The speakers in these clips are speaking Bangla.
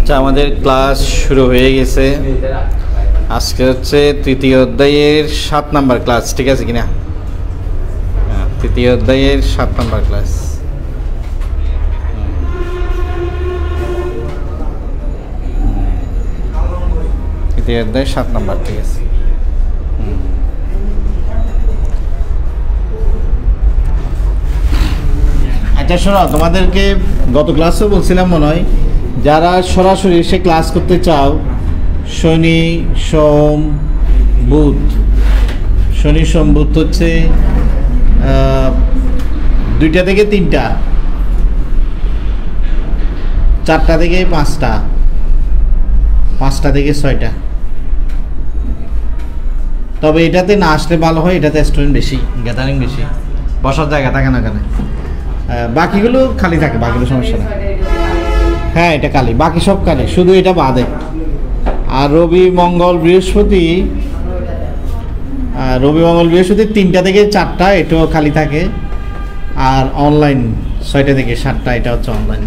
আচ্ছা, আমাদের ক্লাস শুরু হয়ে গেছে। আজকে হচ্ছে তৃতীয় অধ্যায়ের 7 নাম্বার ক্লাস, ঠিক আছে কিনা? তৃতীয় অধ্যায়ের 7 নাম্বার ক্লাস। তৃতীয় অধ্যায় 7 নাম্বার, ঠিক আছে। আচ্ছা শোনো, তোমাদেরকে গত ক্লাসেও বলছিলাম মনে হয়, যারা সরাসরি এসে ক্লাস করতে চাও শনি সোম বুধ হচ্ছে 2টা থেকে 3টা, 4টা থেকে 5টা, 5টা থেকে 6টা। তবে এটাতে না আসলে ভালো হয়, এটাতে স্টুডেন্ট বেশি, গ্যাদারিং বেশি, বসার জায়গা থাকে না কেন। বাকিগুলো খালি থাকে, বাকিগুলো সমস্যা নেই। হ্যাঁ, এটা খালি, বাকি সব খালি, শুধু এটা বাদে। আর রবি মঙ্গল বৃহস্পতি 3টা থেকে 4টা, এটাও খালি থাকে। আর অনলাইন 6টা থেকে 7টা, এটা হচ্ছে অনলাইন।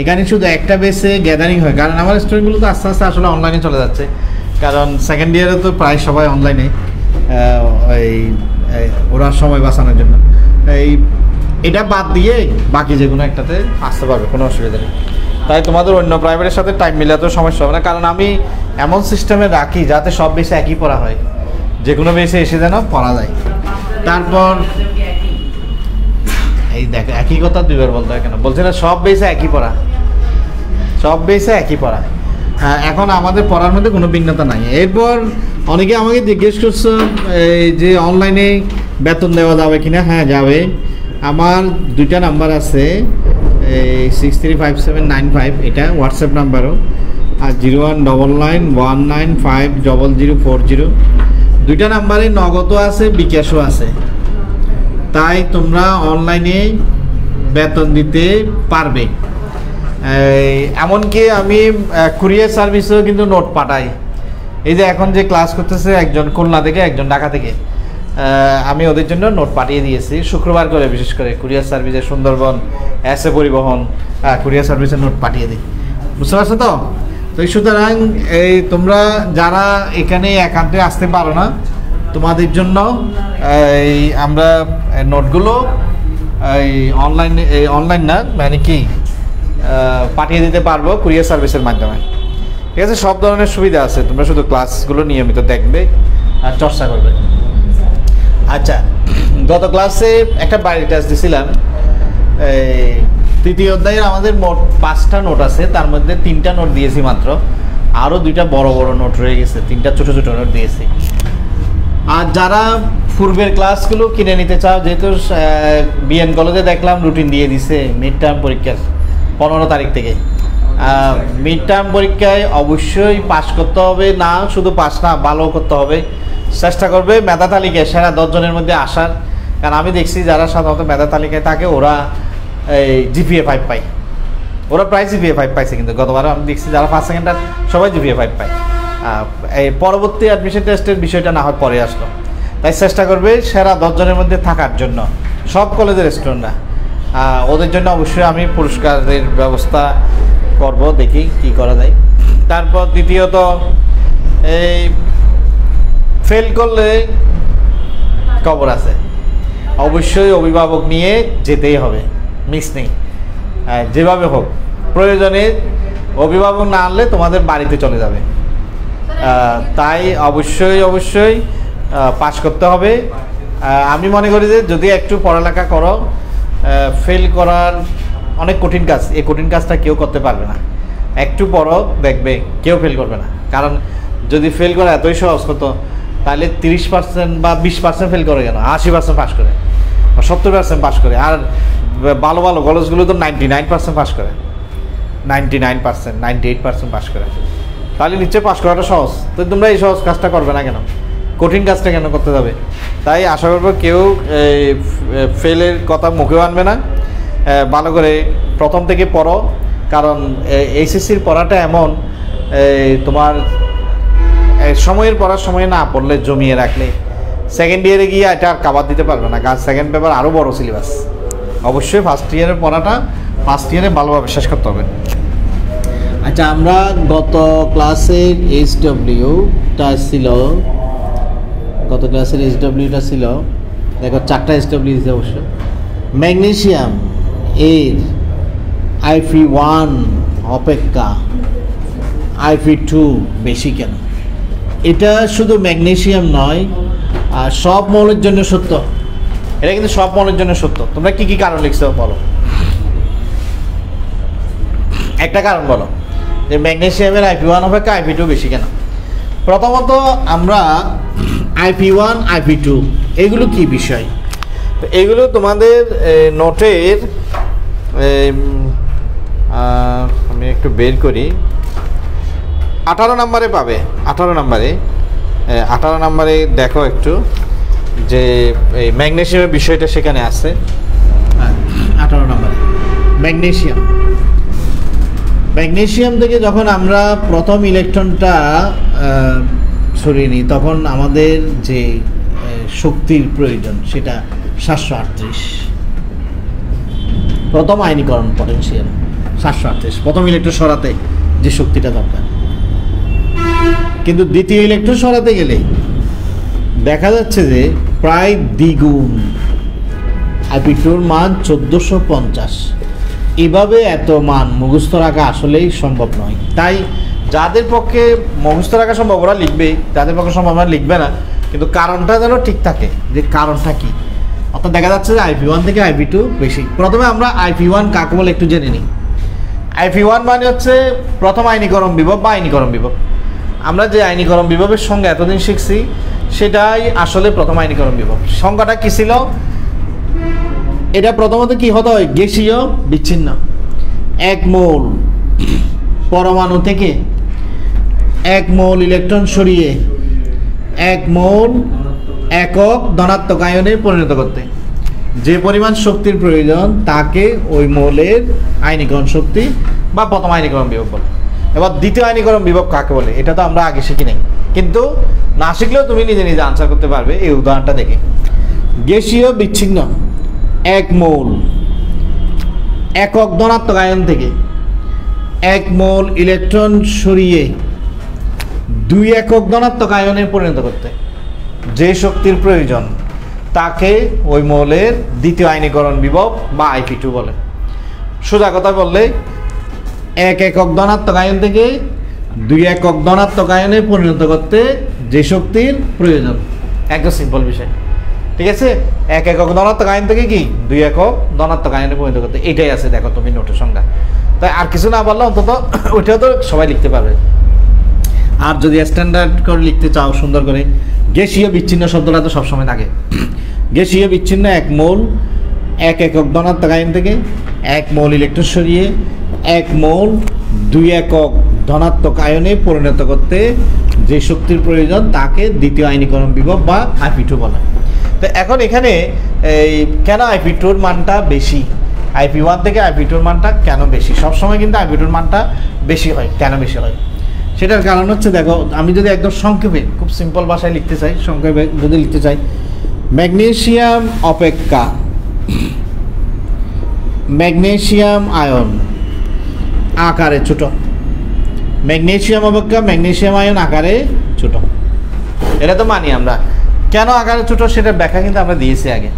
এখানে শুধু একটা বেসে গ্যাদারিং হয়, কারণ আমার স্টুডেন্টগুলো তো আস্তে আস্তে আসলে অনলাইনে চলে যাচ্ছে, কারণ সেকেন্ড ইয়ারে তো প্রায় সবাই অনলাইনে, ওরা সময় বাঁচানোর জন্য। এটা বাদ দিয়ে বাকি যে কোনো একটাতে আসতে পারবে, কোনো অসুবিধা নেই। তাই তোমাদের অন্য প্রাইভেটের সাথে টাইম মিলাতেও সমস্যা হবে না, কারণ আমি এমন সিস্টেমে রাখি যাতে সব বেসে একই পড়া হয়, যে কোনো বেসে এসে যেন পড়া যায়। তারপর এই দেখো, একই কথা দুইবার বলতে হয় কেন? বলছে না সব বেসে একই পড়া, সব বেসে একই পড়া। হ্যাঁ, এখন আমাদের পড়ার মধ্যে কোনো ভিন্নতা নাই। এরপর অনেকে আমাকে জিজ্ঞেস করছো যে অনলাইনে বেতন দেওয়া যাবে কিনা। হ্যাঁ, যাবে। আমার 2টা নাম্বার আছে, 635795, এটা হোয়াটসঅ্যাপ নাম্বারও, আর 019919500040। 2টা নাম্বারে নগদও আছে, বিকাশও আছে। তাই তোমরা অনলাইনে বেতন দিতে পারবে। এমনকি আমি কুরিয়ার সার্ভিসেও কিন্তু নোট পাঠাই। এই যে এখন যে ক্লাস করতেছে একজন খুলনা থেকে, একজন ঢাকা থেকে, আমি ওদের জন্য নোট পাঠিয়ে দিয়েছি শুক্রবার করে, বিশেষ করে কুরিয়ার সার্ভিসে সুন্দরবন এসে পরিবহন কুরিয়ার সার্ভিসের নোট পাঠিয়ে দিই। বুঝতে পারছো তো? তো সুতরাং তোমরা যারা এখানে একান্তে আসতে পারো না, তোমাদের জন্য আমরা নোটগুলো অনলাইন না, মানে কি পাঠিয়ে দিতে পারবো কুরিয়ার সার্ভিসের মাধ্যমে, ঠিক আছে? সব ধরনের সুবিধা আছে, তোমরা শুধু ক্লাসগুলো নিয়মিত দেখবে আর চর্চা করবে। আচ্ছা, গত ক্লাসে একটা বাড়ি টেস্ট দিয়েছিলাম। তৃতীয় অধ্যায়ের আমাদের মোট 5টা নোট আছে, তার মধ্যে 3টা নোট দিয়েছি মাত্র, আরও 2টা বড় বড় নোট রয়ে গেছে, 3টা ছোটো ছোটো নোট দিয়েছি। আর যারা পূর্বের ক্লাসগুলো কিনে নিতে চাও, যেহেতু বিএন কলেজে দেখলাম রুটিন দিয়ে দিছে মিড টার্ম পরীক্ষার 15 তারিখ থেকে। মিড টার্ম পরীক্ষায় অবশ্যই পাস করতে হবে, না শুধু পাস না, ভালো করতে হবে, চেষ্টা করবে মেধা তালিকায় সেরা 10 জনের মধ্যে আসার। কারণ আমি দেখছি যারা সাধারণত মেধা তালিকায় থাকে ওরা জিপিএ 5 পায়, ওরা প্রায় জিপিএ 5 পাইছে। কিন্তু গতবার আমি দেখছি যারা ফার্স্ট সেকেন্ডার সবাই জিপিএ 5 পায়। এই পরবর্তী অ্যাডমিশন টেস্টের বিষয়টা না হয় পরে আসলো, তাই চেষ্টা করবে সেরা 10 জনের মধ্যে থাকার জন্য সব কলেজের স্টুডেন্টরা। ওদের জন্য অবশ্যই আমি পুরস্কারের ব্যবস্থা করব, দেখি কি করা যায়। তারপর দ্বিতীয়ত, এই ফেল করলে খবর আছে, অবশ্যই অভিভাবক নিয়ে যেতেই হবে, মিস নেই। যেভাবে হোক প্রয়োজনে অভিভাবক না আনলে তোমাদের বাড়িতে চলে যাবে। তাই অবশ্যই পাস করতে হবে। আমি মনে করি যে যদি একটু পড়ালেখা করো, ফেল করার অনেক কঠিন কাজ, এই কঠিন কাজটা কেউ করতে পারবে না। একটু পড়ো, দেখবে কেউ ফেল করবে না। কারণ যদি ফেল করা এতই সহজ হতো, তাহলে 30% বা 20% ফেল করে কেন, 80% পাস করে, 70% পাস করে। আর ভালো ভালো কলেজগুলো তো 99% পাস করে, 99%, 98% পাস করে। তাহলে নিশ্চয়ই পাস করাটা সহজ। তো তোমরা এই সহজ কাজটা করবে না কেন, কঠিন কাজটা কেন করতে যাবে? তাই আশা করবো কেউ ফেলের কথা মুখেও আনবে না। ভালো করে প্রথম থেকে পড়ো, কারণ এইচএসসির পড়াটা এমন, তোমার সময়ের পড়ার সময় না পড়লে, জমিয়ে রাখলে সেকেন্ড ইয়ারে গিয়ে এটা আর কাভার দিতে পারবে না, কারণ সেকেন্ড পেপার আরও বড় সিলেবাস। অবশ্যই ফার্স্ট ইয়ারের পড়াটা ফার্স্ট ইয়ারে ভালোভাবে শেষ করতে হবে। আচ্ছা, আমরা গত ক্লাসের এইচডব্লিউটা ছিল, দেখো 4টা এইচডব্লিউ দিতে অবশ্য। ম্যাগনেসিয়াম এর IP1 অপেক্ষা IP2 বেশি কেন? এটা শুধু ম্যাগনেসিয়াম নয়, আর সব মৌলের জন্য সত্য। এটা কিন্তু সব মৌলের জন্য সত্য। তোমরা কি কি কারণ লিখছো বলো, একটা কারণ বলো যে ম্যাগনেসিয়ামের IP1 অপেক্ষা IP2 বেশি কেন। প্রথমত আমরা IP1 IP2 এগুলো কি বিষয়, তো এগুলো তোমাদের নোটের আমি একটু বের করি, 18 নম্বরে পাবে। 18 নম্বরে দেখো একটু যে এই ম্যাগনেসিয়ামের বিষয়টা সেখানে আছে। 18 নম্বরে ম্যাগনেসিয়াম থেকে যখন আমরা প্রথম ইলেকট্রনটা সরিয়ে নিই, তখন আমাদের যে শক্তির প্রয়োজন সেটা 738। প্রথম আয়নীকরণ পটেনশিয়াল 738, প্রথম ইলেকট্রন সরাতে যে শক্তিটা দরকার। কিন্তু দ্বিতীয় ইলেকট্রন সরাতে গেলে দেখা যাচ্ছে যে প্রায় দ্বিগুণ, IP2 মান 1450। এভাবে এত মান মুখস্থ রাখা আসলেই সম্ভব নয়। তাই যাদের পক্ষে মুখস্থ রাখা সম্ভব ওরা লিখবে, যাদের পক্ষে সম্ভব ওরা লিখবে না। কিন্তু কারণটা যেন ঠিক থাকে, যে কারণটা কি। অর্থাৎ দেখা যাচ্ছে যে IP1 থেকে IP2 বেশি। প্রথমে আমরা IP1 কাকে বলে একটু জেনে নিই। IP1 মানে হচ্ছে প্রথম আয়নীকরণ বিভব বা আয়নীকরণ বিভব। আমরা যে আয়নীকরণ বিভবের সঙ্গে এতদিন শিখছি সেটাই আসলে প্রথম আয়নীকরণ বিভব। সংখ্যাটা কি ছিল? এটা প্রথমত কি হতে হয়? গ্যাসীয় বিচ্ছিন্ন। 1 মোল পরমাণু থেকে 1 মোল ইলেকট্রন সরিয়ে 1 মোল একক ধনাত্মক আয়নে পরিণত করতে যে পরিমাণ শক্তির প্রয়োজন তাকে ওই মোলের আয়নীকরণ শক্তি বা প্রথম আয়নীকরণ বিভব বলে। এবার দ্বিতীয় আয়নীকরণ বিভব কাকে বলে এটা তো আমরা আগে শিখি নাই, কিন্তু না শিখলেও তুমি নিজে নিজে আনসার করতে পারবে এই উদাহরণটা দেখে। গ্যাসীয় বিচ্ছিন্ন 1 মোল একক ধনাত্মক আয়ন থেকে 1 মোল ইলেকট্রন সরিয়ে 2 একক ধনাত্মক আয়নে পরিণত করতে যে শক্তির প্রয়োজন তাকে ওই মৌলের দ্বিতীয় আয়নীকরণ বিভব বা IP2 বলে। সোজা কথা বললে 1 একক ধনাত্মক আয়ন থেকে 2 একক ধনাত্মক আয়নে পরিণত করতে যে শক্তির প্রয়োজন, একদম সিম্পল বিষয়। ঠিক আছে, 1 একক ধনাত্মক আয়ন থেকে কি 2 একক ধনাত্মক আয়নে পরিণত করতে, এটাই আছে দেখো তুমি নোটের সংজ্ঞা। তাই আর কিছু না বললে অন্তত ওইটাও তো সবাই লিখতে পারবে। আর যদি স্ট্যান্ডার্ড করে লিখতে চাও সুন্দর করে, গ্যাসীয় বিচ্ছিন্ন শব্দটা তো সবসময় থাকে। গ্যাসীয় বিচ্ছিন্ন 1 মোল 1 একক ধনাত্মক আয়ন থেকে 1 মোল ইলেকট্রন সরিয়ে 1 মোল 2 একক ধনাত্মক আয়নে পরিণত করতে যে শক্তির প্রয়োজন তাকে দ্বিতীয় আয়নীকরণ বিভব বা IP2 বলে। তো এখন এখানে এই কেন IP2-র মানটা বেশি, IP1 থেকে IP2-র মানটা কেন বেশি? সবসময় কিন্তু IP2-র মানটা বেশি হয়। কেন বেশি হয় সেটার কারণ হচ্ছে, দেখো আমি যদি একদম সংক্ষেপে খুব সিম্পল ভাষায় লিখতে চাই, সংক্ষেপে যদি লিখতে চাই, ম্যাগনেসিয়াম অপেক্ষা ম্যাগনেসিয়াম আয়ন আকারে ছোট, ম্যাগনেসিয়াম অপেক্ষা ম্যাগনেসিয়াম আয়ন আকারে ছোট। এটা তো মানি আমরা। কেন আকারে ছোট সেটার ব্যাখ্যা কিন্তু আমরা দিয়েছি আগে।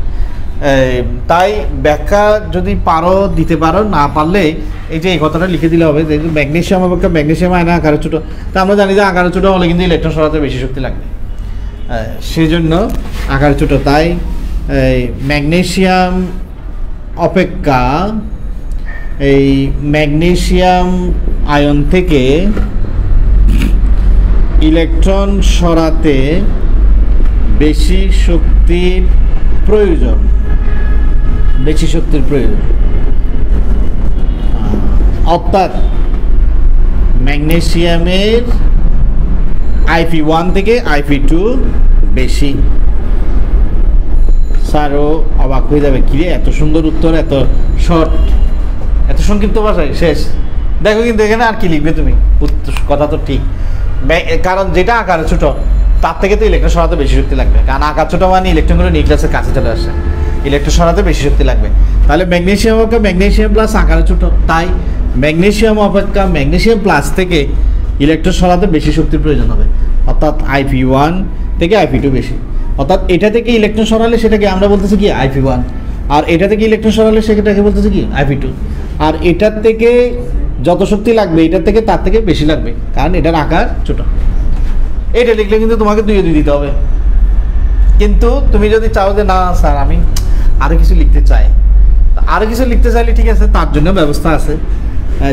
তাই ব্যাখ্যা যদি পারো দিতে পারো, না পারলে এই যে এই কথাটা লিখে দিলে হবে যে ম্যাগনেসিয়াম অপেক্ষা ম্যাগনেসিয়াম আয়ন আকারে ছোট। তা আমরা জানি যে আকারে ছোট হলে কিন্তু ইলেকট্রন সরাতে বেশি শক্তি লাগবে, সেই জন্য আকারে ছোট। তাই ম্যাগনেসিয়াম অপেক্ষা এই ম্যাগনেসিয়াম আয়ন থেকে ইলেকট্রন সরাতে বেশি শক্তির প্রয়োজন, বেশি শক্তির প্রয়োজন। অর্থাৎ ম্যাগনেসিয়ামের IP1 থেকে IP2 বেশি। স্যারও অবাক হয়ে যাবে, কিরে এত সুন্দর উত্তর, এত শর্ট, এত সংক্ষিপ্ত ভাষায় শেষ। দেখো কিন্তু এখানে আর কি লিখবে তুমি, কথা তো ঠিক। কারণ যেটা আকারে ছোট তার থেকে তো ইলেকট্রন সরাতে বেশি শক্তি লাগবে, কারণ আকার ছোট মানে ইলেকট্রনগুলো নিউক্লিয়াসের কাছে চলে আসে। ইলেকট্রন সরাতে বেশি শক্তি লাগবে। তাহলে ম্যাগনেসিয়াম অপেক্ষা ম্যাগনেসিয়াম প্লাস আকারে ছোট, তাই ম্যাগনেসিয়াম অপেক্ষা ম্যাগনেসিয়াম প্লাস থেকে ইলেকট্রন সরাতে বেশি শক্তির প্রয়োজন হবে, অর্থাৎ IP1 থেকে IP2 বেশি। অর্থাৎ এটা থেকে ইলেকট্রন সরালে সেটাকে আমরা বলতেছি কি IP1, আর এটা থেকে ইলেকট্রন সরালে সেটাকে বলতেছি কি IP2। আর এটার থেকে যত শক্তি লাগবে এটার থেকে তার থেকে বেশি লাগবে, কারণ এটার আকার ছোট। এটা লিখলে কিন্তু তোমাকে 2 দিতে হবে। কিন্তু তুমি যদি চাও যে না স্যার আমি আরও কিছু লিখতে চাই, আরও কিছু লিখতে চাইলে ঠিক আছে, তার জন্য ব্যবস্থা আছে।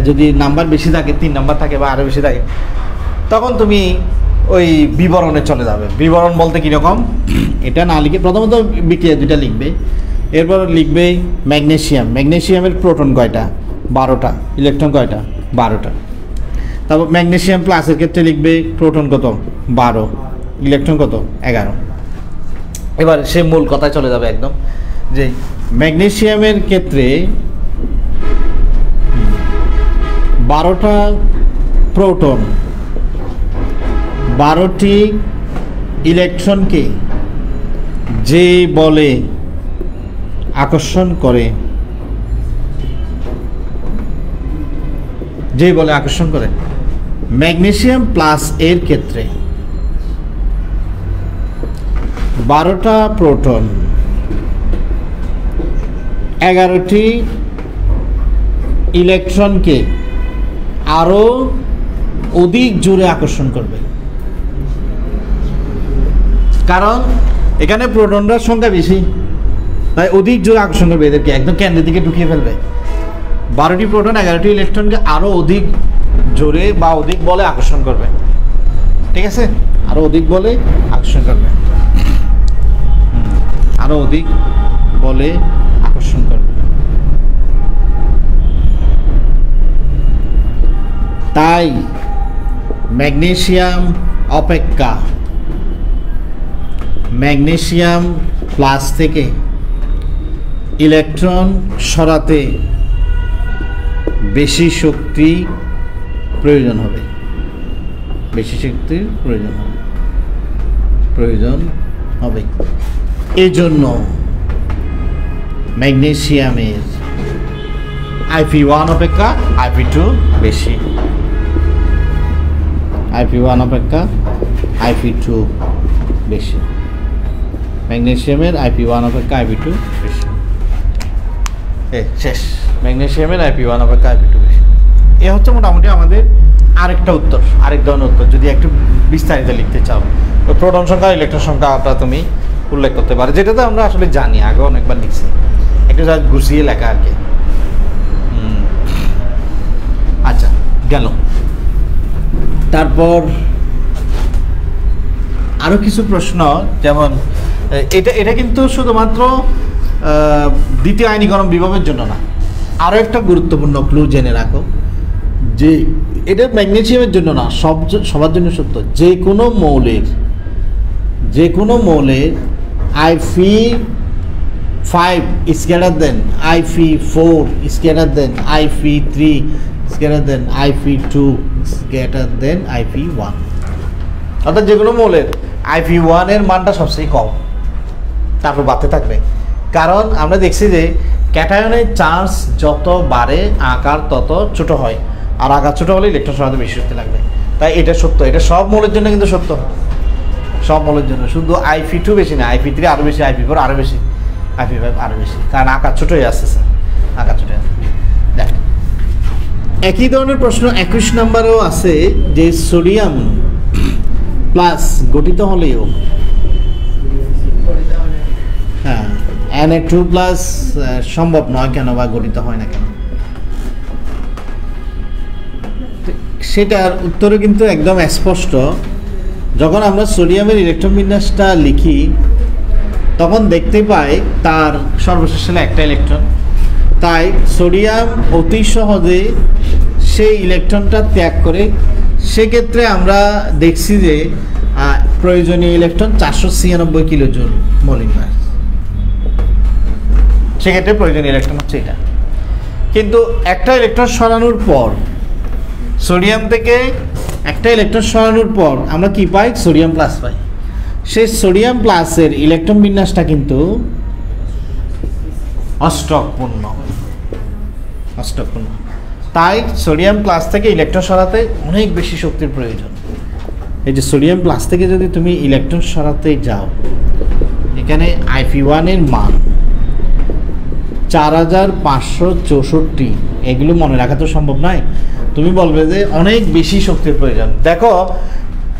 যদি নাম্বার বেশি থাকে, 3 নাম্বার থাকে বা আরও বেশি থাকে, তখন তুমি ওই বিবরণে চলে যাবে। বিবরণ বলতে কীরকম, এটা না লিখে প্রথমত বিক্রিয়া 2টা লিখবে, এরপর লিখবে ম্যাগনেসিয়াম, ম্যাগনেসিয়ামের প্রোটন কয়টা, 12টা, ইলেকট্রন কয়টা, 12টা। তারপর ম্যাগনেসিয়াম প্লাসের ক্ষেত্রে লিখবে প্রোটন কত, 12, ইলেকট্রন কত, 11। এবার সে মূল কথায় চলে যাবে একদম, যে ম্যাগনেসিয়ামের ক্ষেত্রে 12টা প্রোটন 12টি ইলেকট্রনকে যে বলে আকর্ষণ করে, যে বলে আকর্ষণ করে, ম্যাগনেসিয়াম প্লাস এর ক্ষেত্রে 12টা প্রোটন 11টি ইলেকট্রনকে আরও অধিক জোরে আকর্ষণ করবে, কারণ এখানে প্রোটনটার সংখ্যা বেশি, তাই অধিক জোরে আকর্ষণ করবে, এদেরকে একদম কেন্দ্রের দিকে ঢুকিয়ে ফেলবে। 12টি প্রোটন 11টি ইলেকট্রনকে আরও অধিক জোরে বা অধিক বলে আকর্ষণ করবে, ঠিক আছে, আরও অধিক বলে আকর্ষণ করবে, আরও অধিক বলে আকর্ষণ করবে। তাই ম্যাগনেসিয়াম অপেক্ষা ম্যাগনেসিয়াম প্লাস থেকে ইলেকট্রন সরাতে বেশি শক্তি প্রয়োজন হবে, বেশি শক্তির প্রয়োজন হবে। এজন্য ম্যাগনেসিয়ামের IP1 অপেক্ষা IP2 বেশি, IP1 অপেক্ষা IP2 বেশি, ম্যাগনেসিয়ামের IP1 অপেক্ষা IP2 বেশি। শেষ, ম্যাগনেসিয়ামের IP1 অপেক্ষা IP2 বেশি। এ হচ্ছে মোটামুটি আমাদের আরেক ধরনের উত্তর। যদি একটু বিস্তারিত লিখতে চাও, প্রোটন সংখ্যা ইলেকট্রন সংখ্যাটা তুমি উল্লেখ করতে পারো, যেটা তো আমরা আসলে জানি, আগে অনেকবার লিখছি, একটু যা গুছিয়ে লেখা আর কি। আচ্ছা, গেল। তারপর আরও কিছু প্রশ্ন, যেমন এটা কিন্তু শুধুমাত্র দ্বিতীয় আয়নীকরণ বিভবের জন্য না, আরও একটা গুরুত্বপূর্ণ ক্লু জেনে রাখো, যে এটা ম্যাগনেসিয়ামের জন্য না, সবার জন্য সত্য। যে কোনো মৌলের IP5 is greater than IP4 is greater than IP3 is greater than IP2 is greater than IP1। অর্থাৎ যে কোনো মৌলের IP1 এর মানটা সবচেয়ে কম, তারপর বাড়তে থাকবে। কারণ আমরা দেখছি যে ক্যাটায়নের চার্জ যত বাড়ে আকার তত ছোট হয়, আর আকার ছোট হলে ইলেকট্রন সরাতে বেশি শক্তি লাগবে। তাই এটা সত্য, এটা সব মৌলের জন্য কিন্তু সত্য, সব মৌলের জন্য। শুধু IP2 বেশি না, IP3 আরও বেশি, IP4 আরও বেশি, IP5 আরও বেশি, কারণ আকার ছোট হয়ে আসছে, আকার ছোট হয়ে আসছে। দেখ, একই ধরনের প্রশ্ন 21 নম্বরেও আছে, যে সোডিয়াম প্লাস গঠিত হলেও হ্যাঁ Na2+ সম্ভব নয় কেন, বা গঠিত হয় না কেন, সেটার উত্তরে কিন্তু একদম স্পষ্ট। যখন আমরা সোডিয়ামের ইলেকট্রন বিন্যাসটা লিখি, তখন দেখতে পাই তার সর্বশেষ সালে একটা ইলেকট্রন, তাই সোডিয়াম অতি সহজে সেই ইলেকট্রনটা ত্যাগ করে। সেক্ষেত্রে আমরা দেখছি যে প্রয়োজনীয় ইলেকট্রন 496 কিলোজুল মৌলিক মাস, সেক্ষেত্রে প্রয়োজনীয় ইলেকট্রন হচ্ছে এটা। কিন্তু একটা ইলেকট্রন সরানোর পর, সোডিয়াম থেকে একটা ইলেকট্রন সরানোর পর আমরা কি পাই, সোডিয়াম প্লাস পাই। সেই সোডিয়াম প্লাসের ইলেকট্রন বিন্যাসটা কিন্তু অষ্টকপূর্ণ। তাই সোডিয়াম প্লাস থেকে ইলেকট্রন সরাতে অনেক বেশি শক্তির প্রয়োজন। এই যে সোডিয়াম প্লাস থেকে যদি তুমি ইলেকট্রন সরাতে যাও, এখানে Fe1 এর মান 4564, এগুলো মনে রাখা তো সম্ভব নয়। তুমি বলবে যে অনেক বেশি শক্তির প্রয়োজন। দেখো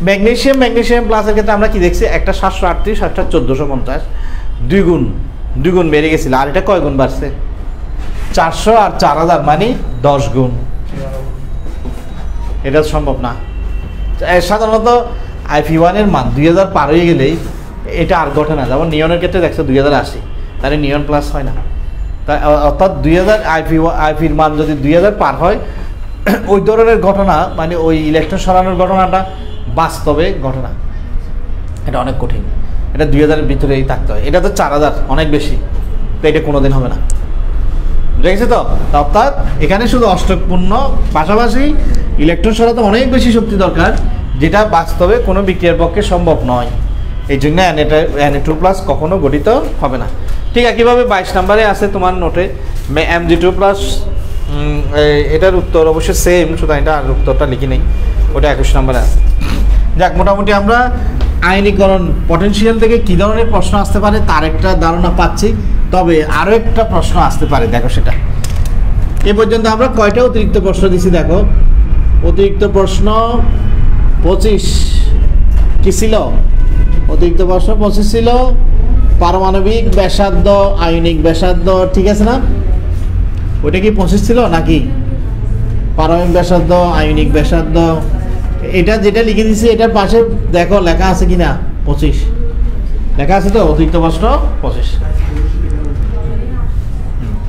ম্যাগনেসিয়াম প্লাসের ক্ষেত্রে আমরা কি দেখছি, একটা 738, একটা 1450, দুই গুণ বেড়ে গেছিল। আর এটা কয় গুণ বাড়ছে? 400 আর 4000 মানে 10 গুণ। এটা সম্ভব না। সাধারণত Fe1 এর মান 2000 পার হয়ে গেলেই এটা আর ঘটে না। যেমন নিয়নের ক্ষেত্রে দেখছো 2080, তাহলে নিয়ন প্লাস হয় না। তাই অর্থাৎ 2000 Feর মান যদি 2000 পার হয়, ওই ধরনের ঘটনা মানে ওই ইলেকট্রন সরানোর ঘটনাটা বাস্তবে ঘটনা, এটা অনেক কঠিন। এটা 2000-এর ভিতরেই থাকতে হয়। এটা তো 4000, অনেক বেশি, তো এটা কোনোদিন হবে না। বুঝেছে তো? অর্থাৎ এখানে শুধু অষ্টকপূর্ণ, পাশাপাশি ইলেকট্রন সরাতে অনেক বেশি শক্তি দরকার, যেটা বাস্তবে কোনো বিক্রিয়ার পক্ষে সম্ভব নয়। এই জন্য Na2+ কখনো গঠিত হবে না। ঠিক একইভাবে 22 নম্বরে আছে তোমার নোটে Mg2+, এটার উত্তর অবশ্য সেম, সুতরাং এটা আর উত্তরটা লিখি নেই, ওটা 21 নম্বরে আছে। যাক, মোটামুটি আমরা আয়নীকরণ পটেনশিয়াল থেকে কী ধরনের প্রশ্ন আসতে পারে তার একটা ধারণা পাচ্ছি। তবে আরও একটা প্রশ্ন আসতে পারে, দেখো সেটা। এ পর্যন্ত আমরা কয়টা অতিরিক্ত প্রশ্ন দিছি দেখো। অতিরিক্ত প্রশ্ন 25 কি ছিল? অতিরিক্ত প্রশ্ন 25 ছিল। পারমাণবিক ব্যাসার্ধ, আয়নিক ব্যাসার্ধ, ঠিক আছে না? ওইটা কি 25 ছিল নাকি? পারমাণবিক ব্যাসার্ধ, আয়নিক ব্যাসার্ধ, এটা যেটা লিখে দিছি এটার পাশে দেখো লেখা আছে কিনা 25 লেখা আছে তো। অতিরিক্ত প্রশ্ন 25।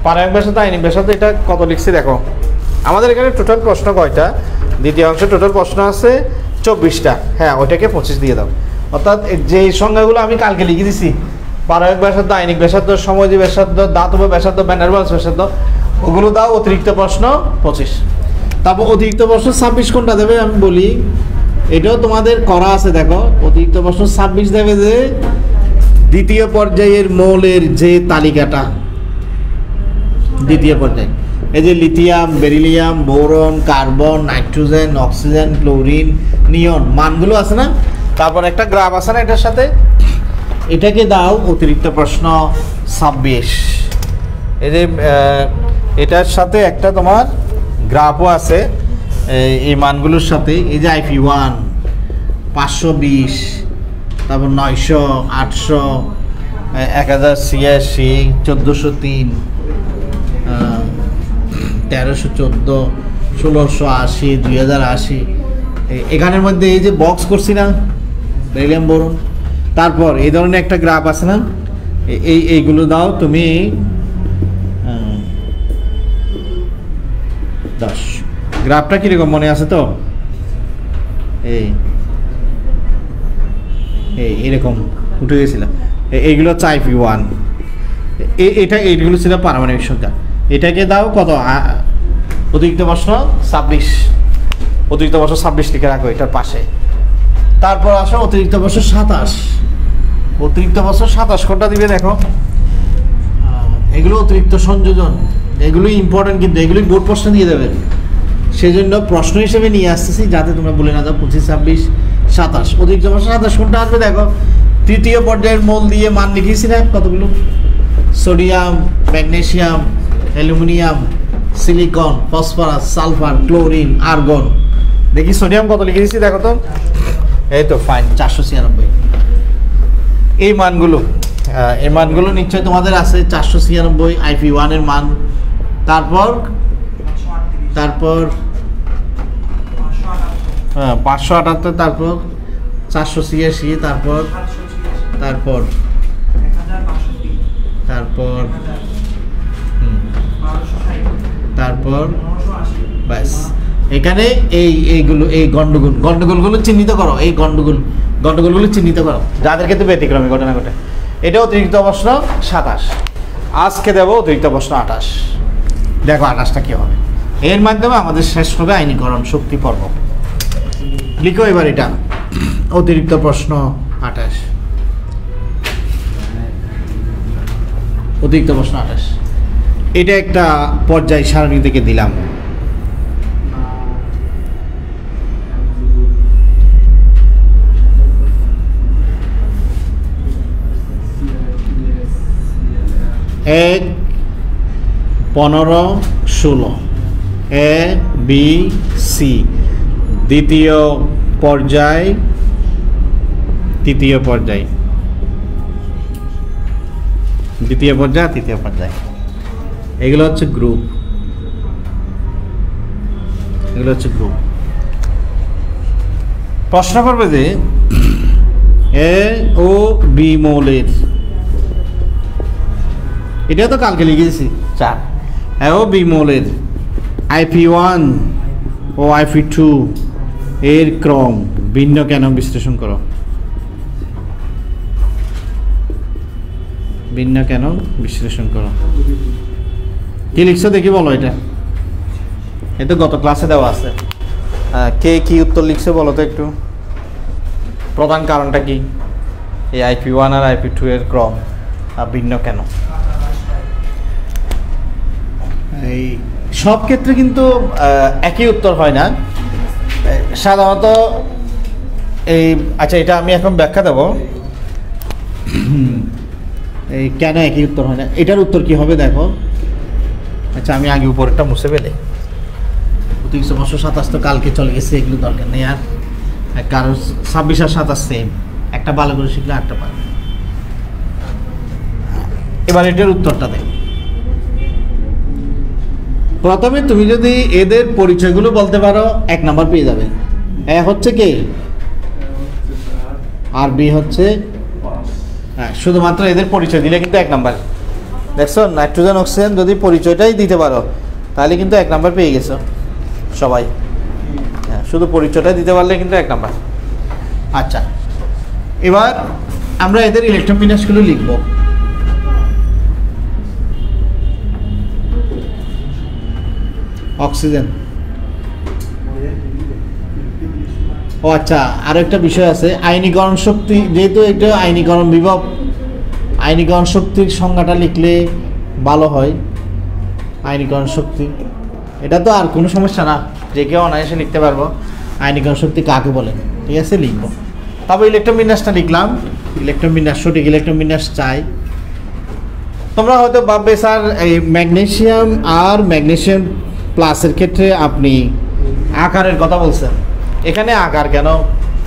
পারমাণবিক ব্যাসার্ধ, আয়নিক ব্যাসার্ধ, এটা কত লিখছি দেখো। আমাদের এখানে টোটাল প্রশ্ন কয়টা? দ্বিতীয় অংশে টোটাল প্রশ্ন আছে 24টা। হ্যাঁ, ওইটাকে 25 দিয়ে দাও। অর্থাৎ যে সংখ্যাগুলো আমি কালকে লিখে দিছি, পারমাণবিক ব্যাসার্ধ, আয়নিক ব্যাসার্ধ, সমযোজী ব্যাসার্ধ, ধাতব ব্যাসার্ধ, ভ্যান ডার ওয়ালস ব্যাসার্ধ, ওগুলো দাও। অতিরিক্ত প্রশ্ন 25। তারপর অতিরিক্ত প্রশ্ন 26 কোনটা দেবে আমি বলি, এটাও তোমাদের করা আছে দেখো। অতিরিক্ত প্রশ্ন 26 দেবে যে দ্বিতীয় পর্যায়ের মৌলের যে তালিকাটা, দ্বিতীয় পর্যায়ে এই যে lithium, beryllium, boron, carbon, nitrogen, oxygen, chlorine, neon, মানগুলো আছে না, তারপর একটা গ্রাফ আছে না এটার সাথে, এটাকে দাও অতিরিক্ত প্রশ্ন 26। এই যে এটার সাথে একটা তোমার গ্রাফও আছে এই মানগুলোর সাথে। এই যে Fe1 520, তারপর 900, 800, 1086, 1403, 1314, 1680, 2080। এখানের মধ্যে এই যে বক্স করছি না বেরিলিয়াম, বোরন, তারপর এই ধরনের একটা গ্রাফ আছে না, এইগুলো দাও তুমি 10। গ্রাফটা কিরকম মনে আছে তো? এইরকম উঠে গেছিল। এইগুলো চাই Fe1, এইগুলো ছিল পারমাণবিক সংখ্যা। এটাকে দাও কত? অতিরিক্ত প্রশ্ন 26। অতিরিক্ত প্রশ্ন 26 লিখে রাখো এটার পাশে। তারপর আসো অতিরিক্ত প্রশ্ন 27। অতিরিক্ত প্রশ্ন 27 কোনটা দিবে দেখো। এগুলো অতিরিক্ত সংযোজন, এগুলো ইম্পর্টেন্ট, কিন্তু এগুলোই বোর্ড প্রশ্ন দিয়ে দেবে। সেজন্য প্রশ্ন হিসেবে নিয়ে আসতেছি যাতে তোমরা বলে না দাও 25, 26, 27। অতিরিক্ত প্রশ্ন 27 কোনটা আসবে দেখো। তৃতীয় পর্যায়ের মৌল দিয়ে মান লিখিয়েছি না কতগুলো? Sodium, magnesium, aluminium, silicon, phosphorus, sulphur, chlorine, argon. দেখি সোডিয়াম কত লিখে দিচ্ছি দেখো তো। এই তো ফাইন, 496। এই মানগুলো নিশ্চয়ই তোমাদের আছে। 496 Fe1 এর মান। তারপর 578, তারপর 486, তারপর ব্যাস। এখানে এই গন্ডগোলগুলো চিহ্নিত করো। এই গন্ডগোলগুলো চিহ্নিত করো যাদের ক্ষেত্রে ব্যতিক্রমী ঘটনা ঘটে। এটা অতিরিক্ত প্রশ্ন 27। আজকে দেব অতিরিক্ত প্রশ্ন 28। দেখো 28টা কি হবে। এর মাধ্যমে আমাদের শেষ হবে আইনীকরণ শক্তি পর্ব। লিখো এবার এটা অতিরিক্ত প্রশ্ন 28। অতিরিক্ত প্রশ্ন 28। এটা একটা পর্যায় সারণী থেকে দিলাম। এক 15 16 এ বি সি, দ্বিতীয় পর্যায়, তৃতীয় পর্যায়, দ্বিতীয় পর্যায়, তৃতীয় পর্যায়। এগুলো হচ্ছে গ্রুপ, এগুলো হচ্ছে গ্রুপ। প্রশ্ন করবে যে এ ও বি মৌলের, এটা তো কালকে লিখেছি 4, এ ও বি মৌলের IP1 ও IP2 এর ক্রম ভিন্ন কেন বিশ্লেষণ করো। ভিন্ন কেন বিশ্লেষণ করো, কি লিখছো দেখি বলো। এটা গত ক্লাসে দেওয়া আছে। কে কি উত্তর লিখছে বলো তো একটু। প্রধান কারণটা কি এই IP1 আর IP2 এর ক্রম ভিন্ন কেন। এই সব ক্ষেত্রে কিন্তু একই উত্তর হয় না, সাধারণত এই আচ্ছা এটা আমি এখন ব্যাখ্যা দেব এই কেন একই উত্তর হয় না। এটার উত্তর কি হবে দেখো। আচ্ছা আমি আগে উপরেরটা মুছে ফেলে, 327 তো কালকে চলে গেছে, এগুলো দরকার নেই আর। কারণ 26 আর 27 সেম, একটা ভালো করে শিখলে আরেকটা পারবে। এবার এটার উত্তরটা দেখ। প্রথমে তুমি যদি এদের পরিচয়গুলো বলতে পারো 1 নাম্বার পেয়ে যাবে। এ হচ্ছে কে আর বি হচ্ছে, হ্যাঁ শুধুমাত্র এদের পরিচয় দিলে কিন্তু 1 নাম্বার। দেখছো নাইট্রোজেন অক্সিজেন যদি পরিচয়টাই দিতে পারো তাহলে কিন্তু 1 নাম্বার পেয়ে গেছো সবাই। হ্যাঁ শুধু পরিচয়টাই দিতে পারলে কিন্তু 1 নাম্বার। আচ্ছা এবার আমরা এদের ইলেকট্রন বিন্যাসগুলো লিখব। অক্সিজেন, ও আচ্ছা আরো একটা বিষয় আছে, আয়নীকরণ শক্তি, যেহেতু এটা আয়নীকরণ বিভব, আয়নীকরণ শক্তির সংজ্ঞাটা লিখলে ভালো হয়। আয়নীকরণ শক্তি এটা তো আর কোনো সমস্যা না, যে কেউ অনায়াসে লিখতে পারবো আয়নীকরণ শক্তি কাকে বলে। ঠিক আছে লিখবো। তবে ইলেকট্রন বিন্যাসটা লিখলাম, ইলেকট্রন বিন্যাস সঠিক ইলেকট্রন বিন্যাস চাই। তোমরা হয়তো ভাববে স্যার এই ম্যাগনেসিয়াম আর ম্যাগনেসিয়াম প্লাসের ক্ষেত্রে আপনি আকারের কথা বলছেন, এখানে আকার কেন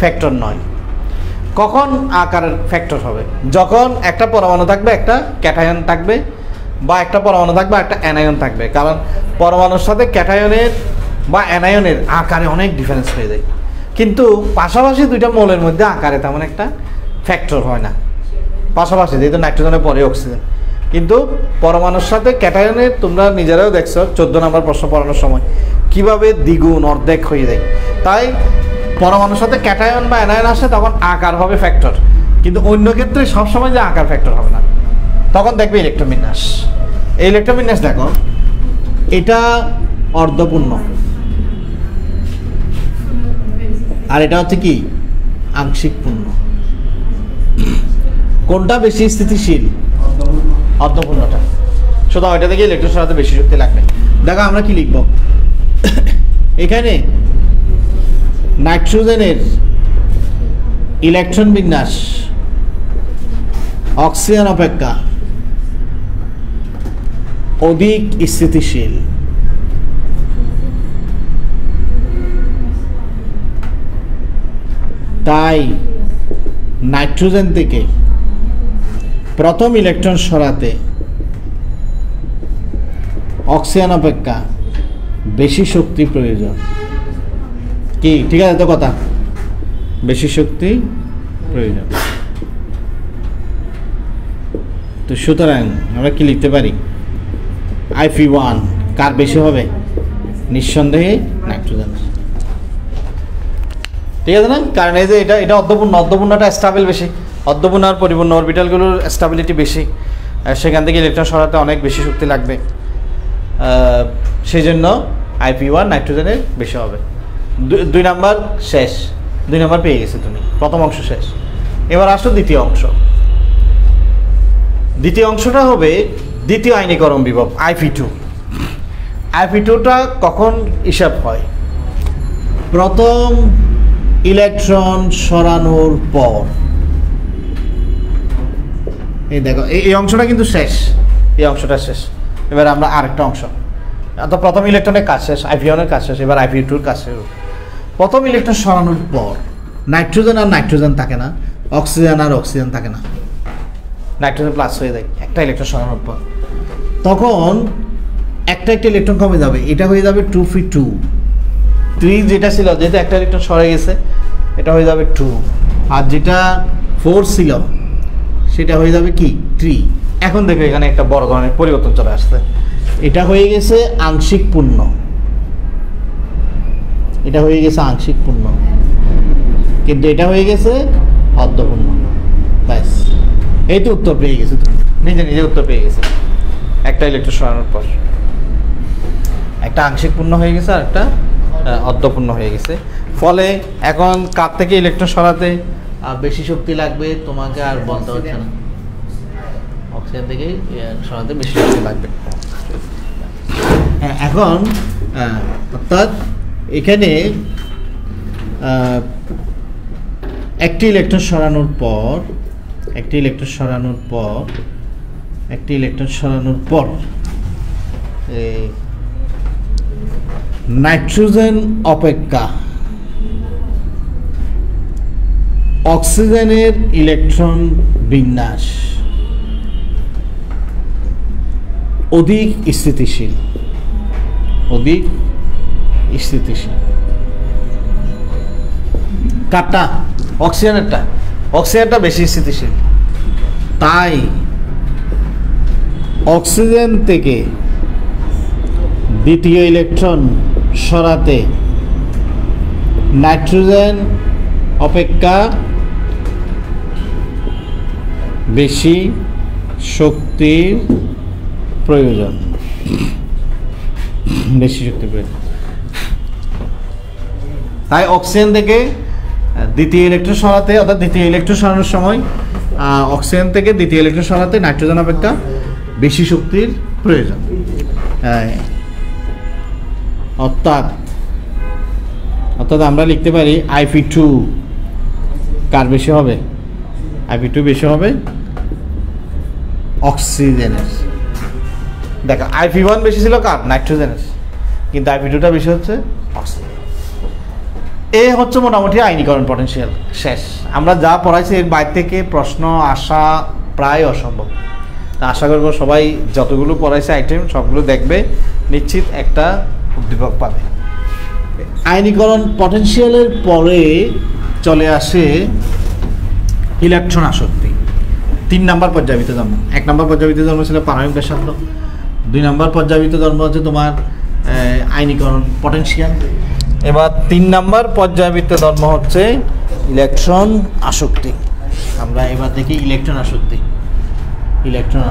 ফ্যাক্টর নয়। কখন আকারের ফ্যাক্টর হবে? যখন একটা পরমাণু থাকবে, একটা ক্যাটায়ন থাকবে, বা একটা পরমাণু থাকবে একটা অ্যানায়ন থাকবে। কারণ পরমাণুর সাথে ক্যাটায়নের বা অ্যানায়নের আকারে অনেক ডিফারেন্স হয়ে যায়, কিন্তু পাশাপাশি দুইটা মৌলের মধ্যে আকারে তেমন একটা ফ্যাক্টর হয় না। পাশাপাশি যেহেতু নাইট্রোজেনের পরে অক্সিজেন, কিন্তু পরমাণুর সাথে ক্যাটায়নের তোমরা নিজেরাও দেখছো 14 নম্বর প্রশ্ন পড়ানোর সময় কিভাবে দ্বিগুণ অর্ধেক হয়ে যায়। তাই পরমাণুর সাথে ক্যাটায়ন বা অ্যানায়ন আসে তখন আকার হবে ফ্যাক্টর, কিন্তু অন্য ক্ষেত্রে সবসময় যে আকার ফ্যাক্টর হবে না। তখন দেখবে ইলেকট্রন বিন্যাস, এই ইলেকট্রন বিন্যাস দেখো এটা অর্ধপূর্ণ আর এটা হচ্ছে কি আংশিক পূর্ণ। কোনটা বেশি স্থিতিশীল? অর্ধপূর্ণটা। শুধু ওইটা থেকে ইলেকট্রন সরাতে বেশি শক্তি লাগবে। দেখো আমরা কি লিখব এখানে, নাইট্রোজেনের ইলেকট্রন বিন্যাস অক্সিজেন অপেক্ষা অধিক স্থিতিশীল। তাই নাইট্রোজেন থেকে প্রথম ইলেকট্রন সরাতে অক্সিজেন অপেক্ষা বেশি শক্তি প্রয়োজন। কি ঠিক আছে তো কথা? বেশি শক্তি প্রয়োজন। তো সুতরাং আমরা কি লিখতে পারি? IP1 কার বেশি হবে? নিঃসন্দেহে নাইট্রোজেন। ঠিক আছে না? কারণ এই যে এটা অর্ধপূর্ণ, অর্ধপূর্ণটা স্টেবল বেশি, অর্ধপূর্ণ আর পরিপূর্ণ অরবিটালগুলোর স্টেবিলিটি বেশি, সেখান থেকে ইলেকট্রন সরাতে অনেক বেশি শক্তি লাগবে। সেই জন্য IP1 নাইট্রোজেনের বেশি হবে। 2 নাম্বার শেষ, 2 নাম্বার পেয়ে গেছে তুমি, প্রথম অংশ শেষ। এবার আসো দ্বিতীয় অংশ। দ্বিতীয় অংশটা হবে দ্বিতীয় আইনীকরণ বিভব IP2। IP2টা কখন হিসাব হয়? প্রথম ইলেকট্রন সরানোর পর। এই দেখো এই অংশটা কিন্তু শেষ, এই অংশটা শেষ। এবার আমরা আরেকটা অংশ, তো প্রথম ইলেকট্রনের কাজ শেষ, IP1-এর কাজ শেষ, এবার IP2-র কাজ শেষ। প্রথম ইলেকট্রন সরানোর পর নাইট্রোজেন আর নাইট্রোজেন থাকে না, অক্সিজেন আর অক্সিজেন থাকে না, নাইট্রোজেন প্লাস হয়ে যায় একটা ইলেকট্রন সরানোর পর। তখন একটা ইলেকট্রন কমে যাবে, এটা হয়ে যাবে 2p2। 3 যেটা ছিল, যেহেতু একটা ইলেকট্রন সরে গেছে, এটা হয়ে যাবে 2, আর যেটা 4 ছিল সেটা হয়ে যাবে কি 3। এখন দেখো এখানে একটা বড় ধরনের পরিবর্তন চলে আসছে, এটা হয়ে গেছে আংশিক পূর্ণ, এটা হয়ে গেছে আংশিক পূর্ণ, কিন্তু এটা হয়ে গেছে অর্ধপূর্ণ। ব্যাস, এই তো উত্তর পেয়ে গেছে, তুমি নিজে নিজে উত্তর পেয়ে গেছে। একটা ইলেকট্রন সরানোর পর একটা আংশিক পূর্ণ হয়ে গেছে আর একটা অর্ধপূর্ণ হয়ে গেছে। ফলে এখন কার থেকে ইলেকট্রন সরাতে বেশি শক্তি লাগবে তোমাকে আর বলতে হচ্ছে না, অক্সিজেন থেকে সরাতে বেশি শক্তি লাগবে। এখন অর্থাৎ এখানে একটি ইলেকট্রন সরানোর পর নাইট্রোজেন অপেক্ষা অক্সিজেনের ইলেকট্রন বিন্যাস অধিক স্থিতিশীল। কাটা অক্সিজেনটা বেশি স্থিতিশীল, তাই অক্সিজেন থেকে দ্বিতীয় ইলেকট্রন সরাতে নাইট্রোজেন অপেক্ষা বেশি শক্তির প্রয়োজন। তাই অক্সিজেন থেকে দ্বিতীয় ইলেকট্রন সরাতে, অর্থাৎ দ্বিতীয় ইলেকট্রন সরানোর সময় অক্সিজেন থেকে দ্বিতীয় ইলেকট্রন সরাতে নাইট্রোজেন অপেক্ষা বেশি শক্তির প্রয়োজন। অর্থাৎ আমরা লিখতে পারি IP2 কার বেশি হবে? IP2 বেশি হবে অক্সিজেনের। দেখো IP1 বেশি ছিল কার? নাইট্রোজেনের, কিন্তু IP2টা বেশি হচ্ছে অক্সিজেন। এ হচ্ছে মোটামুটি আইনীকরণ পটেনশিয়াল। শেষ। আমরা যা পড়াইছি এর বাইরে থেকে প্রশ্ন আসা প্রায় অসম্ভব। আশা করব সবাই যতগুলো পড়াইছে আইটেম সবগুলো দেখবে, নিশ্চিত একটা উদ্দীপক পাবে। আইনীকরণ পটেনশিয়ালের পরে চলে আসে ইলেকট্রন আসক্তি। 3 নম্বর পর্যায়বৃত্ত ধর্ম। 1 নম্বর পর্যায়বৃত্ত ধর্ম ছিল পারমাণবিক ব্যাসার্ধ, 2 নম্বর পর্যায়বৃত্ত ধর্ম হচ্ছে তোমার আইনীকরণ পটেনশিয়াল। এবার 3 নম্বর পর্যায়বৃত্ত ধর্ম হচ্ছে ইলেকট্রন আসক্তি। আমরা এবার দেখি ইলেকট্রন আসক্তি। ইলেকট্রন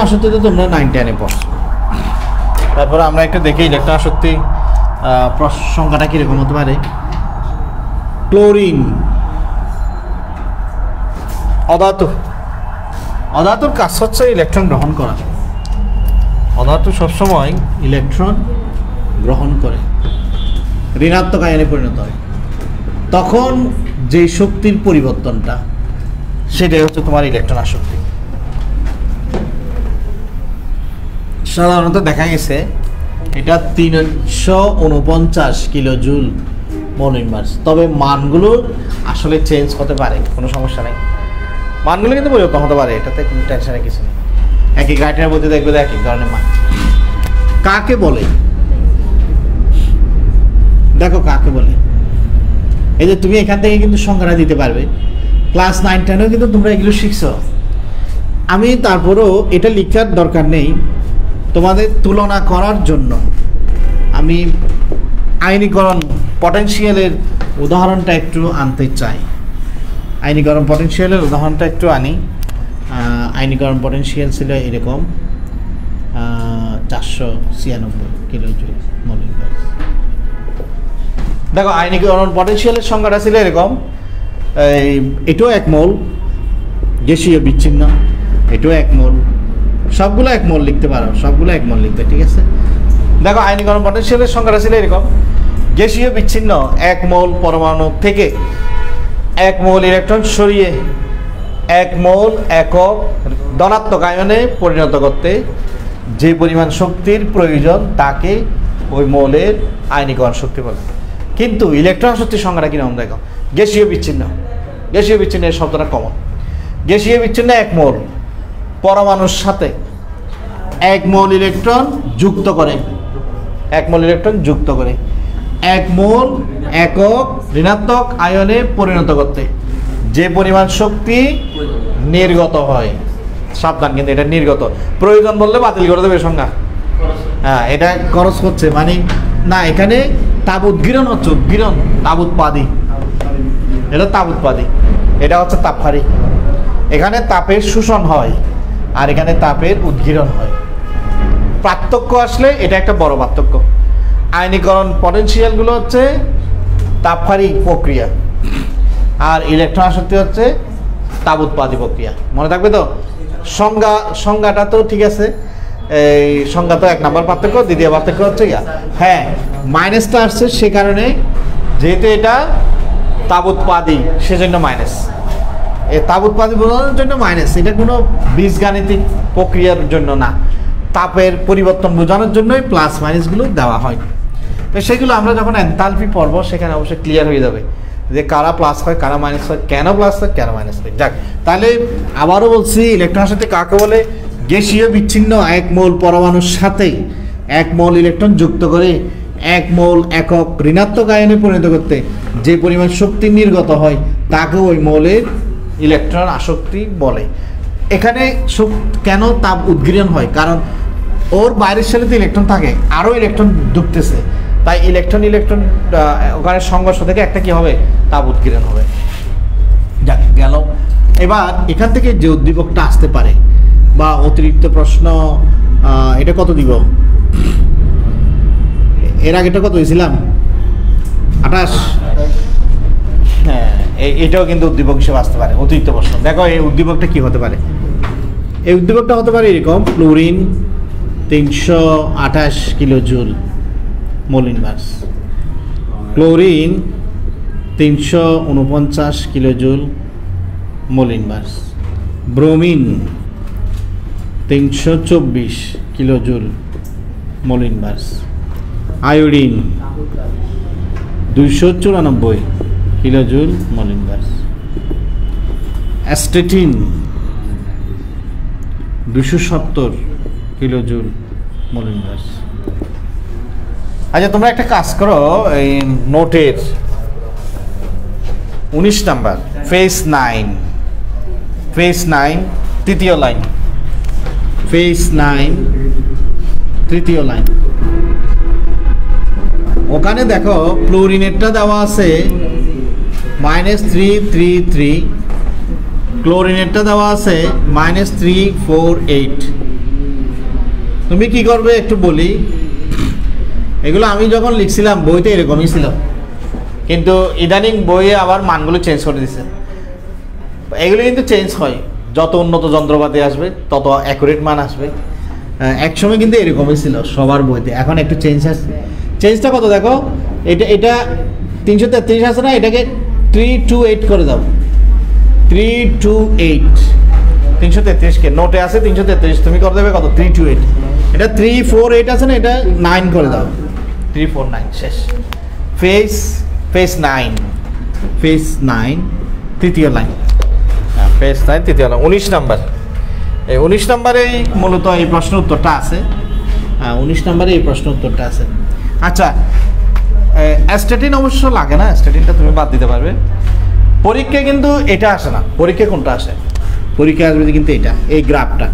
আসক্তিতে তোমরা 9-10-এ পড়ছো। তারপরে আমরা একটা দেখি ইলেকট্রন আসক্তি সংখ্যাটা কিরকম হতে পারে। ক্লোরিন অধাতুর কাজ হচ্ছে ইলেকট্রন গ্রহণ করা। অধাতু সবসময় ইলেকট্রন গ্রহণ করে, ঋণাত্মক আয়নে পরিণত হয়। তখন যে শক্তির পরিবর্তনটা, সেটাই হচ্ছে তোমার ইলেকট্রন আসক্তি। সাধারণত দেখা গেছে এটা 349 কিলোজুল মোল ইনভার্স। তবে মানগুলো আসলে চেঞ্জ হতে পারে, কোনো সমস্যা নেই। মানগুলো কিন্তু পরিবর্তন হতে পারে, এটাতে কোনো টেনশনের কিছু নেই। একই গাইডের মধ্যে দেখবে এক এক ধরনের মান। কাকে বলে দেখো, কাকে বলে। এই যে তুমি এখান থেকে কিন্তু সংখ্যাটা দিতে পারবে, ক্লাস 9-10-এও কিন্তু তোমরা এগুলো শিখছো। আমি তারপরেও এটা লিখার দরকার নেই, তোমাদের তুলনা করার জন্য আমি আইনীকরণ পটেনশিয়ালের উদাহরণটা একটু আনতে চাই। আইনীকরণ পটেনশিয়ালের উদাহরণটা একটু আনি। আইনীকরণ পটেনশিয়াল ছিল এরকম 496 কিলোজুল মোল ইনভার্স। দেখো আইনীকরণ পটেনশিয়ালের সংখ্যাটা ছিল এরকম এটাও 1 মোল গ্যাসীয় বিচ্ছিন্ন, এটাও 1 মোল, সবগুলো 1 মোল লিখতে পারো, সবগুলো 1 মোল লিখতে, ঠিক আছে। দেখো আয়নীকরণ পটেনশিয়ালের সংখ্যাটা ছিল এরকম, গ্যাসীয় বিচ্ছিন্ন 1 মোল পরমাণু থেকে 1 মোল ইলেকট্রন সরিয়ে 1 মোল একক ধনাত্মক আয়নে পরিণত করতে যে পরিমাণ শক্তির প্রয়োজন তাকে ওই মোলের আয়নীকরণ শক্তি বলে। কিন্তু ইলেকট্রন শক্তির সংখ্যাটা কিরকম দেখো, গ্যাসীয় বিচ্ছিন্ন, গ্যাসীয় বিচ্ছিন্নের শব্দটা কমন। গ্যাসীয় বিচ্ছিন্ন 1 মোল পরমাণুর সাথে 1 মোল ইলেকট্রন যুক্ত করে, 1 মোল ইলেকট্রন যুক্ত করে 1 মোল একক ঋণাত্মক আয়নে পরিণত করতে যে পরিমাণ শক্তি নির্গত হয়, সাবধান কিন্তু এটা নির্গত, প্রয়োজন বললে বাতিল করে দেবে সংজ্ঞা। হ্যাঁ, এটা খরচ হচ্ছে মানে না, এখানে তাপ উদ্গীরণ হচ্ছে, উদ্গীরণ তাপ উৎপাদী, এটা তাপ উৎপাদী, এটা হচ্ছে তাপহারী। এখানে তাপের শোষণ হয় আর এখানে তাপের উদ্গীরণ হয়। পার্থক্য আসলে এটা একটা বড় পার্থক্য। আয়নীকরণ পটেনশিয়ালগুলো হচ্ছে তাপহারী প্রক্রিয়া আর ইলেকট্রন আসক্তি হচ্ছে তাপ উৎপাদী প্রক্রিয়া, মনে থাকবে তো। সংজ্ঞাটা তো ঠিক আছে, এই সংজ্ঞা তো 1 নম্বর পার্থক্য, দ্বিতীয় পার্থক্য হচ্ছে হ্যাঁ মাইনাসটা আসছে সে কারণে, যেহেতু এটা তাপ উৎপাদী সেজন্য মাইনাস, এই তাপ উৎপাদী বোঝানোর জন্য মাইনাস, এটা কোনো বীজগাণিতিক প্রক্রিয়ার জন্য না, তাপের পরিবর্তন বোঝানোর জন্যই প্লাস মাইনাসগুলো দেওয়া হয়। তো সেগুলো আমরা যখন এনথালপি পড়ব সেখানে অবশ্যই ক্লিয়ার হয়ে যাবে যে কারা প্লাস হয় কারা মাইনাস হয়, কেন প্লাস হয় কেন মাইনাস হয়। যাক, তাহলে আবারও বলছি ইলেকট্রনের সাথে কাকে বলে, গ্যাসীয় বিচ্ছিন্ন 1 মোল পরমাণুর সাথে 1 মোল ইলেকট্রন যুক্ত করে 1 মোল একক ঋণাত্মক আয়নে পরিণত করতে যে পরিমাণ শক্তি নির্গত হয় তাকে ওই মোলের ইলেকট্রন আসক্তি বলে। এখানে কেন তাপ উদ্গীরণ হয়, কারণ ওর বাইরের সাথে ইলেকট্রন থাকে, আরও ইলেকট্রন ঢুকতেছে, তাই ইলেকট্রন ওখানে সংঘর্ষ থেকে একটা কি হবে, তাপ উদ্গীরণ হবে। যাক গেল। এবার এখান থেকে যে উদ্দীপকটা আসতে পারে বা অতিরিক্ত প্রশ্ন, এটা কত দিব, এর আগেটা কত হয়েছিলাম 28, হ্যাঁ এটাও কিন্তু উদ্দীপক হিসেবে আসতে পারে অতিরিক্ত প্রশ্ন। দেখো এই উদ্দীপকটা কি হতে পারে, এই উদ্দীপকটা হতে পারে এরকম, chlorine 328 kilo joule mole inverse, chlorine 349 kilo joule mole inverse, bromine 324 kilo joule mole inverse, iodine 294 kilo joule mole inverse, astatine 270 kilo joule mole inverse. আচ্ছা তোমরা একটা কাজ করো, এই নোটের 19 নাম্বার ফেজ 9 তৃতীয় লাইন, ফেজ 9 তৃতীয় লাইন, ওখানে দেখো ক্লোরিনেরটা দেওয়া আছে -333, ক্লোরিনেরটা দেওয়া আছে -348। তুমি কি করবে একটু বলি, এগুলো আমি যখন লিখছিলাম বইতে এরকমই ছিল, কিন্তু ইদানিং বইয়ে আবার মানগুলো চেঞ্জ করে দিচ্ছে। এগুলো কিন্তু চেঞ্জ হয়, যত উন্নত যন্ত্রপাতি আসবে তত অ্যাকুরেট মান আসবে। একসময় কিন্তু এরকমই ছিল সবার বইতে, এখন একটু চেঞ্জ আসছে। চেঞ্জটা কত দেখো, এটা 333 আছে না, এটাকে 328 করে দাও, 328, 333কে নোটে আছে 333, তুমি করে দেবে কত 328, এটা 348 আছে না, এটা 9 করে দাও, 349 শেষ। ফেজ 9 তৃতীয় লাইন, ফেজ 9 তৃতীয় লাইন 19 নাম্বার। এই 19 নাম্বারেই মূলত এই প্রশ্ন উত্তরটা আছে, 19 নাম্বারে এই প্রশ্ন উত্তরটা আছে। আচ্ছা অ্যাস্টেটিন অবশ্য লাগে না, অ্যাস্টেটিনটা তুমি বাদ দিতে পারবে। পরীক্ষায় কিন্তু এটা আসে না, পরীক্ষায় কোনটা আসে, পরীক্ষায় আসবে কিন্তু এটা, এই গ্রাফটা।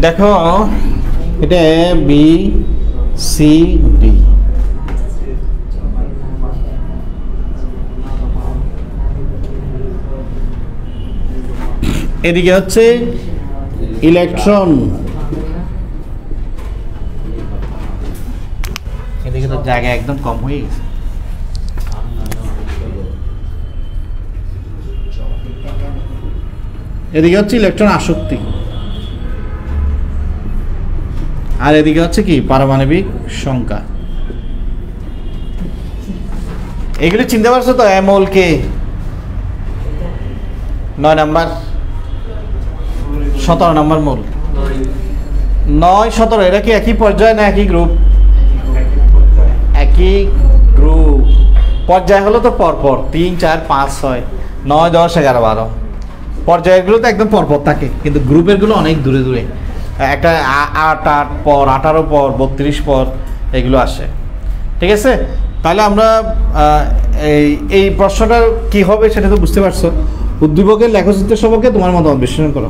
দেখো এটা এ বি সি ডি, এদিকে হচ্ছে ইলেকট্রন, এদিকে তো জায়গা একদম কম হয়ে গেছে। এদিকে হচ্ছে ইলেকট্রন আসক্তি, আর এদিকে হচ্ছে কি পারমাণবিক সংখ্যা। এগুলি চিনতে পারছো তো? অ্যামোল কে 9 নাম্বার, 17 নাম্বার মোল। 9, 17 এটা কি একই পর্যায় না একই গ্রুপ? একই গ্রুপ। পর্যায় হলো তো পরপর 3, 4, 5, 6, 9, 10, 11, 12। পর্যায়গুলো তো একদম পরপর থাকে, কিন্তু গ্রুপের গুলো অনেক দূরে দূরে। একটা 8 পর, 18 পর, 32 পর এগুলো আসে। ঠিক আছে, তাহলে আমরা এই প্রশ্নটা কি হবে সেটা তো বুঝতে পারছো। উদ্দীপকের লেখচিত্রের সম্পর্কে তোমার মতামত বিশ্লেষণ করো।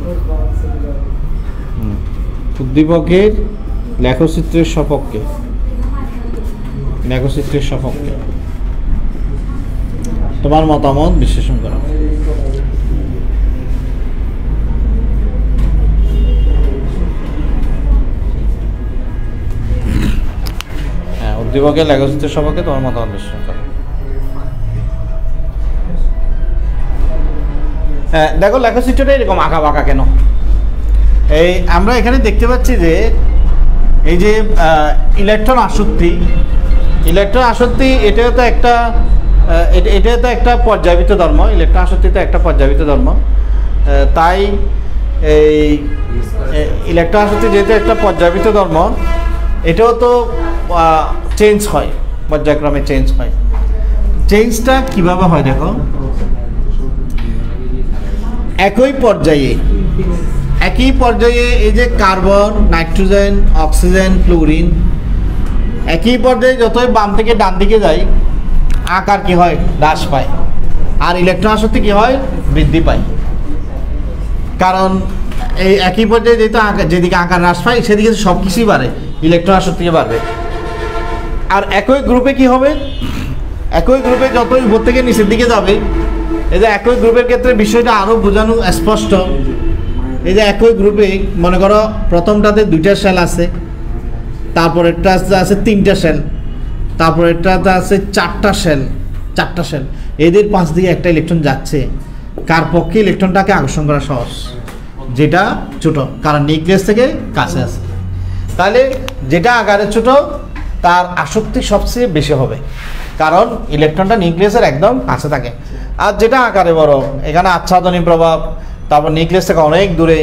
উদ্দীপকের লেখচিত্রের সপক্ষে, লেখচিত্রের সপক্ষে তোমার মতামত বিশ্লেষণ করো। হ্যাঁ, উদ্দীপকের লেখচিত্রের সপক্ষে তোমার মতামত বিশ্লেষণ করো। হ্যাঁ, দেখো লেখচিত্রটা এরকম আঁকা বাঁকা কেন? এই আমরা এখানে দেখতে পাচ্ছি যে এই যে ইলেকট্রন আসক্তি, ইলেকট্রন আসক্তি এটাও তো একটা এটা তো একটা পর্যায়বৃত্ত ধর্ম। ইলেকট্রন আসক্তি তো একটা পর্যায়বৃত্ত ধর্ম। তাই এই ইলেকট্রন আসক্তি যেহেতু একটা পর্যায়বৃত্ত ধর্ম, এটাও তো চেঞ্জ হয়, পর্যায়ক্রমে চেঞ্জ হয়। চেঞ্জটা কিভাবে হয় দেখো, একই পর্যায়ে এই যে কার্বন, নাইট্রোজেন, অক্সিজেন, ফ্লোরিন, একই পর্যায়ে যতই বাম থেকে ডান দিকে যায় আকার কি হয়? হ্রাস পায়। আর ইলেকট্রন আসক্তি কি হয়? বৃদ্ধি পায়। কারণ এই একই পর্যায়ে যেদিকে আকার হ্রাস পায় সেদিকে সব কিছুই বাড়ে, ইলেকট্রন আসক্তি বাড়বে। আর একই গ্রুপে কি হবে? একই গ্রুপে যতই উপর থেকে নিচের দিকে যাবে, এই যে একই গ্রুপের ক্ষেত্রে বিষয়টা আরো বোঝানো স্পষ্ট। এই যে একই গ্রুপে মনে করো প্রথমটাতে 2টা সেল আছে, তারপরেরটা আছে 3টা সেল, তারপরেরটাতে আছে 4টা সেল। এদের পাশ দিয়ে একটা ইলেকট্রন যাচ্ছে। কার পক্ষে ইলেকট্রনটাকে আকর্ষণ করা সহজ? যেটা ছোট, কারণ নিউক্লিয়াস থেকে কাছে আছে। তাহলে যেটা আকারে ছোট তার আসক্তি সবচেয়ে বেশি হবে, কারণ ইলেকট্রনটা নিউক্লিয়াসের একদম কাছে থাকে। আর যেটা আকারে বড়, এখানে আচ্ছাদনী প্রভাব, তারপর নিউক্লিয়াস থেকে অনেক দূরে,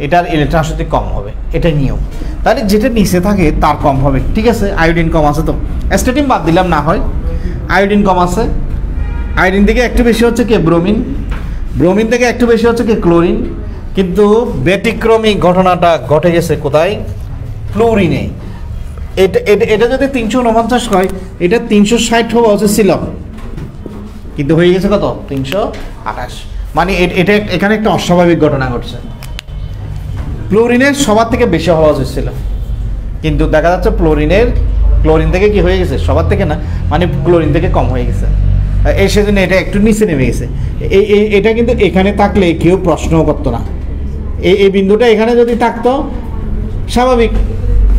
এটার ইলেকট্রন আসক্তি কম হবে, এটাই নিয়ম। তাহলে যেটা নিচে থাকে তার কম হবে। ঠিক আছে, আয়োডিন কম আছে তো, অ্যাস্টেটিন বাদ দিলাম না হয়, আয়োডিন কম আছে। আয়োডিন থেকে একটু বেশি হচ্ছে কি ব্রোমিন থেকে একটু বেশি হচ্ছে কি ক্লোরিন। কিন্তু ব্যতিক্রমী ঘটনাটা ঘটে গেছে কোথায়? ফ্লোরিনে। এটা যদি 349 হয়, এটা 360 হওয়া উচিত ছিল, কিন্তু হয়ে গেছে কত? 328। মানে এটা এখানে একটা অস্বাভাবিক ঘটনা ঘটছে। ফ্লোরিনের সবার থেকে বেশি হওয়া উচিত ছিল, কিন্তু দেখা যাচ্ছে ক্লোরিন থেকে কি হয়ে গেছে? সবার থেকে না, মানে ক্লোরিন থেকে কম হয়ে গেছে। এই সেজন্য এটা একটু নিচে নেমে গেছে। এটা কিন্তু এখানে থাকলে কেউ প্রশ্নও করতো না। এই বিন্দুটা এখানে যদি থাকতো স্বাভাবিক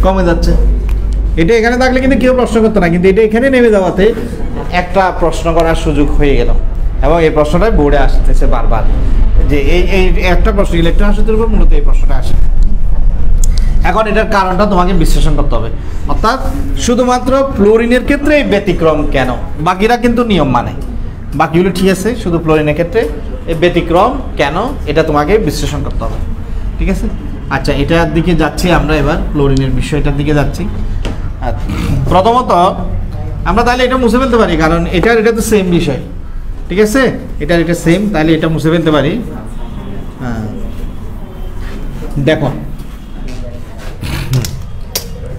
কমে যাচ্ছে। এটা এখানে থাকলে কিন্তু কেউ প্রশ্ন করতো না, কিন্তু এটা এখানে নেমে যাওয়াতে একটা প্রশ্ন করার সুযোগ হয়ে গেল। এবং এই প্রশ্নটাই বোর্ডে আসতেছে বারবার, যে এই একটা প্রশ্ন ইলেকট্রন আসক্তির উপর মূলত এই প্রশ্নটা আসে। এখন এটার কারণটা তোমাকে বিশ্লেষণ করতে হবে। অর্থাৎ শুধুমাত্র ফ্লোরিনের ক্ষেত্রে এই ব্যতিক্রম কেন? বাকিরা কিন্তু নিয়ম মানে, বাকিগুলো ঠিক আছে, শুধু ফ্লোরিনের ক্ষেত্রে এই ব্যতিক্রম কেন, এটা তোমাকে বিশ্লেষণ করতে হবে। ঠিক আছে, আচ্ছা এটার দিকে যাচ্ছি আমরা, এবার ফ্লোরিনের বিষয়টার দিকে যাচ্ছি। প্রথমত আমরা তাহলে এটা মুছে ফেলতে পারি, কারণ এটা তো সেম বিষয়। ঠিক আছে, এটা সেম, তাহলে এটা মুছে ফেলতে পারি। হ্যাঁ, দেখো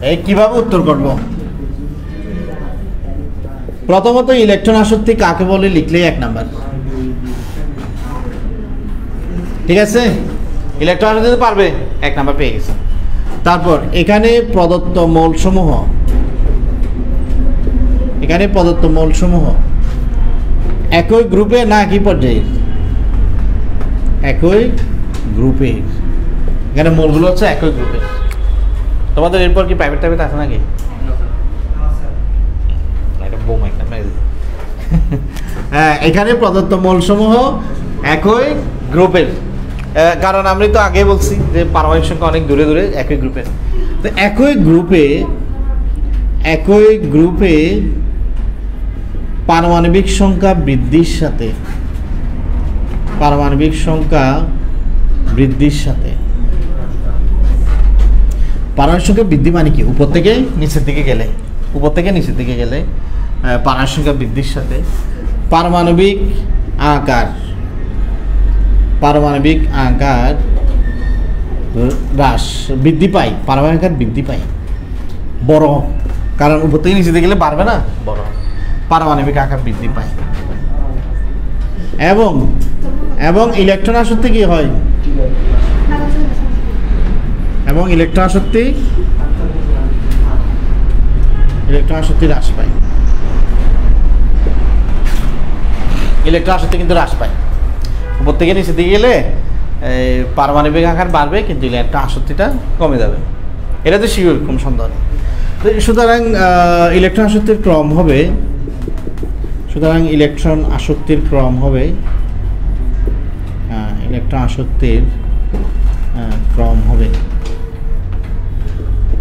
এই কিভাবে উত্তর করব। প্রথমত ইলেকট্রন আসক্তি কাকে বলে লিখলেই 1 নাম্বার। ঠিক আছে, ইলেকট্রন আসক্তি পারবে, 1 নাম্বার পেয়ে গেছে। তারপর এখানে প্রদত্ত মৌলসমূহ, একই গ্রুপে না কি পর্যায়ে? একই গ্রুপে। এখানে মৌলগুলো হচ্ছে একই গ্রুপে। তোমাদের এরপর কি প্রাইভেট আছে নাকি? হ্যাঁ, এখানে প্রদত্ত মৌলসমূহ একই গ্রুপের, কারণ আমি তো আগে বলছি যে পারমাণবিক সংখ্যা অনেক দূরে দূরে একই গ্রুপের। তো একই গ্রুপে পারমাণবিক সংখ্যা বৃদ্ধির সাথে পারমাণবিক সংখ্যা বৃদ্ধি মানে কি? উপর থেকে নিচের দিকে গেলে পারমাণবিক সংখ্যা বৃদ্ধির সাথে পারমাণবিক আকার হ্রাস বৃদ্ধি পায়। পারমাণবিক আকার বৃদ্ধি পায়, বড়, কারণ উপর থেকে নিচে দিকে গেলে বাড়বে না, বড় পারমাণবিক আকার বৃদ্ধি পায়। এবং ইলেকট্রন আসক্তি কি হয়? এবং ইলেকট্রন আসক্তি হ্রাস পায়। ইলেকট্রন আসক্তি কিন্তু হ্রাস পায়। উপর থেকে নিচে দিকে গেলে পারমাণবিক আকার বাড়বে, কিন্তু ইলেকট্রন আসক্তিটা কমে যাবে। এটা তো শিওর, কোনো সন্দেহ নেই। সুতরাং ইলেকট্রন আসক্তির ক্রম হবে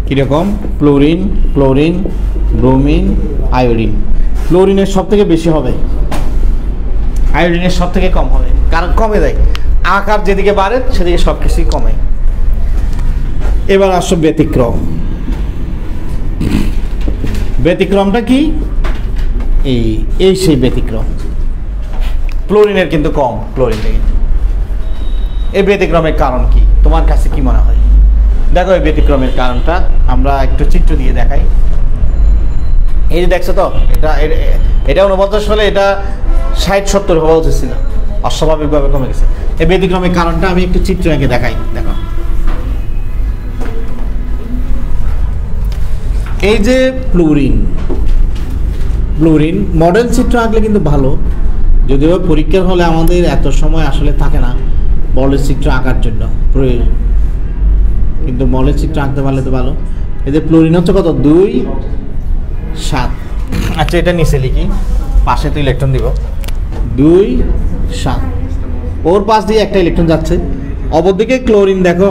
কিরকম? Chlorine, bromine, iodine. ক্লোরিনের সব থেকে বেশি হবে, আয়োডিনের সব থেকে কম হবে, কারণ কমে যায়। আকার যেদিকে বাড়ে সেদিকে সব কিছুই কমে। এবার আসো ব্যতিক্রমটা কি? এই সেই ব্যতিক্রম। ক্লোরিনের কিন্তু কম, ক্লোরিন থেকে। এই ব্যতিক্রমের কারণ কি তোমার কাছে কি মনে হয়? দেখো, এই ব্যতিক্রমের কারণটা আমরা একটু চিত্র দিয়ে দেখাই। এই যে দেখছো তো, এটা 49 হলে এটা 60-70 হওয়া উচিত ছিল, অস্বাভাবিকভাবে কমে গেছে। এই ব্যতিক্রমের কারণটা আমি একটু চিত্র এঁকে দেখাই। দেখো, এই যে ফ্লোরিন মডেল চিত্র আঁকলে কিন্তু ভালো, যদিও পরীক্ষার হলে আমাদের এত সময় আসলে থাকে না মডেল চিত্র আঁকার জন্য প্রয়োজন, কিন্তু মডেল চিত্র আঁকতে পারলে তো ভালো। এই যে ফ্লোরিন হচ্ছে কত? 2, 7। আচ্ছা, এটা নিচে লিখি, পাশে তো ইলেকট্রন দিব। 2, 7, ওর পাশ দিয়ে একটা ইলেকট্রন যাচ্ছে। অপরদিকে ক্লোরিন দেখো,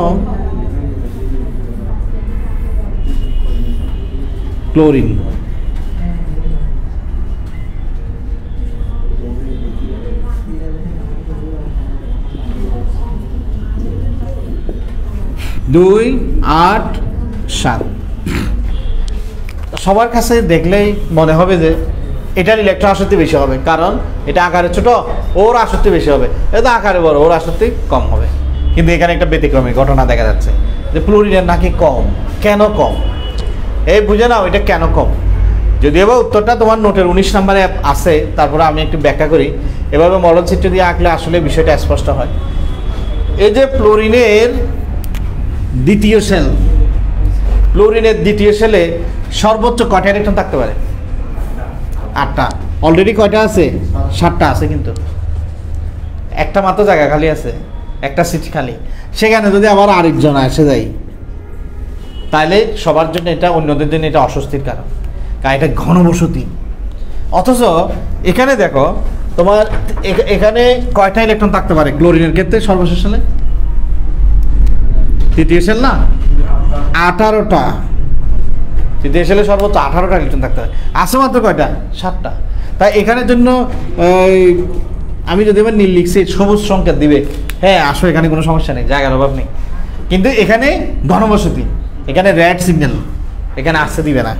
ক্লোরিন দুই, 8, 7। সবার কাছে দেখলেই মনে হবে যে এটার ইলেকট্রন আসক্তি বেশি হবে, কারণ এটা আকারে ছোট, ওর আসক্তি বেশি হবে। এটা আকারে বড়, ওর আসক্তি কম হবে। কিন্তু এখানে একটা ব্যতিক্রমী ঘটনা দেখা যাচ্ছে যে ফ্লোরিনের নাকি কম। কেন কম? এই বুঝে নাও এটা কেন কম। যদিও বা উত্তরটা তোমার নোটের 19 নম্বরে আছে, তারপরে আমি একটু ব্যাখ্যা করি। এভাবে মডেল চিত্র দিয়ে আঁকলে আসলে বিষয়টা স্পষ্ট হয়। এই যে ফ্লোরিনের দ্বিতীয় সেলে সর্বোচ্চ কয়টা ইলেকট্রন থাকতে পারে? 8টা। অলরেডি কয়টা আছে? 7টা আছে, কিন্তু একটা মাত্র জায়গা খালি আছে, একটা সিট খালি। সেখানে যদি আবার আরেকজন এসে যায়, তাহলে সবার জন্য এটা, অন্যদের জন্য এটা অস্বস্তির কারণ, কারণ এটা ঘনবসতি। অথচ এখানে দেখো, তোমার এখানে কয়টা ইলেকট্রন থাকতে পারে ক্লোরিনের ক্ষেত্রে সর্বশেষ সালে? তৃতীয় সেল না, 18টা। তৃতীয় সেলে সর্বোচ্চ 18টা ইলেকট্রন থাকতে পারে, আছে মাত্র কয়টা? 7টা। তাই এখানের জন্য আমি যদি এবার নীল লিখছি, সবুজ সংকেত দিবে। হ্যাঁ, আসো, এখানে কোনো সমস্যা নেই, জায়গার অভাব নেই। কিন্তু এখানে ঘনবসতি, এখানে রেড সিগন্যাল, এখানে আসতে দিবে না।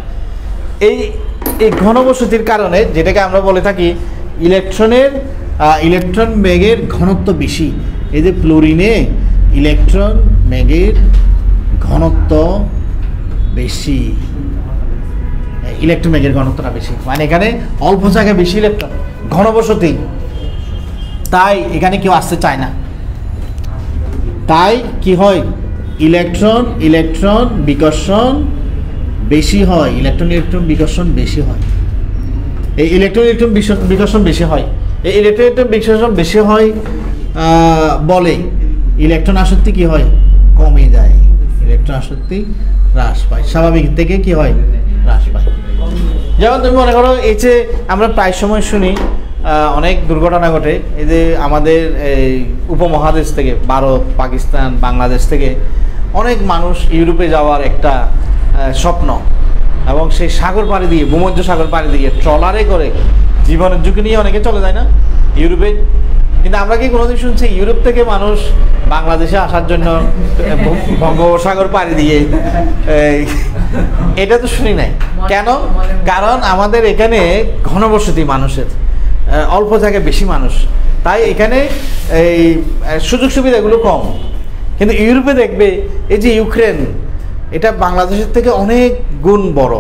এই ঘনবসতির কারণে, যেটাকে আমরা বলে থাকি ইলেকট্রন বেগের ঘনত্ব বেশি। এই যে ফ্লোরিনে ইলেকট্রন বেগের ঘনত্ব বেশি, ইলেকট্রন বেগের ঘনত্বটা বেশি, মানে এখানে অল্প জায়গায় বেশি ইলেকট্রন, ঘনবসতি। তাই এখানে কেউ আসতে চায় না। তাই কি হয়? ইলেকট্রন ইলেকট্রন বিকর্ষণ বেশি হয়, ইলেকট্রন ইলেকট্রন বিকর্ষণ বেশি হয়। এই ইলেকট্রন ইলেকট্রন বিকর্ষণ বেশি হয়, এই ইলেকট্রন ইলেকট্রন বিকর্ষণ বেশি হয় বলে ইলেকট্রন আসক্তি কি হয়, কমে যায়, ইলেকট্রন আসক্তি হ্রাস পায়, স্বাভাবিক থেকে কি হয়, হ্রাস পায়। যেমন তুমি মনে করো এই যে আমরা প্রায় সময় শুনি অনেক দুর্ঘটনা ঘটে, এই যে আমাদের এই উপমহাদেশ থেকে ভারত, পাকিস্তান, বাংলাদেশ থেকে অনেক মানুষ ইউরোপে যাওয়ার একটা স্বপ্ন, এবং সেই সাগর পাড়ি দিয়ে, ভূমধ্য সাগর পাড়ি দিয়ে ট্রলারে করে জীবনের ঝুঁকি নিয়ে অনেকে চলে যায় না ইউরোপে। কিন্তু আমরা কি কোনোদিন শুনছি ইউরোপ থেকে মানুষ বাংলাদেশে আসার জন্য বঙ্গোপসাগর পাড়ি দিয়ে? এটা তো শুনি নাই। কেন? কারণ আমাদের এখানে ঘনবসতি মানুষের, অল্প জায়গায় বেশি মানুষ, তাই এখানে এই সুযোগ সুবিধাগুলো কম। কিন্তু ইউরোপে দেখবে এই যে ইউক্রেন, এটা বাংলাদেশের থেকে অনেক গুণ বড়,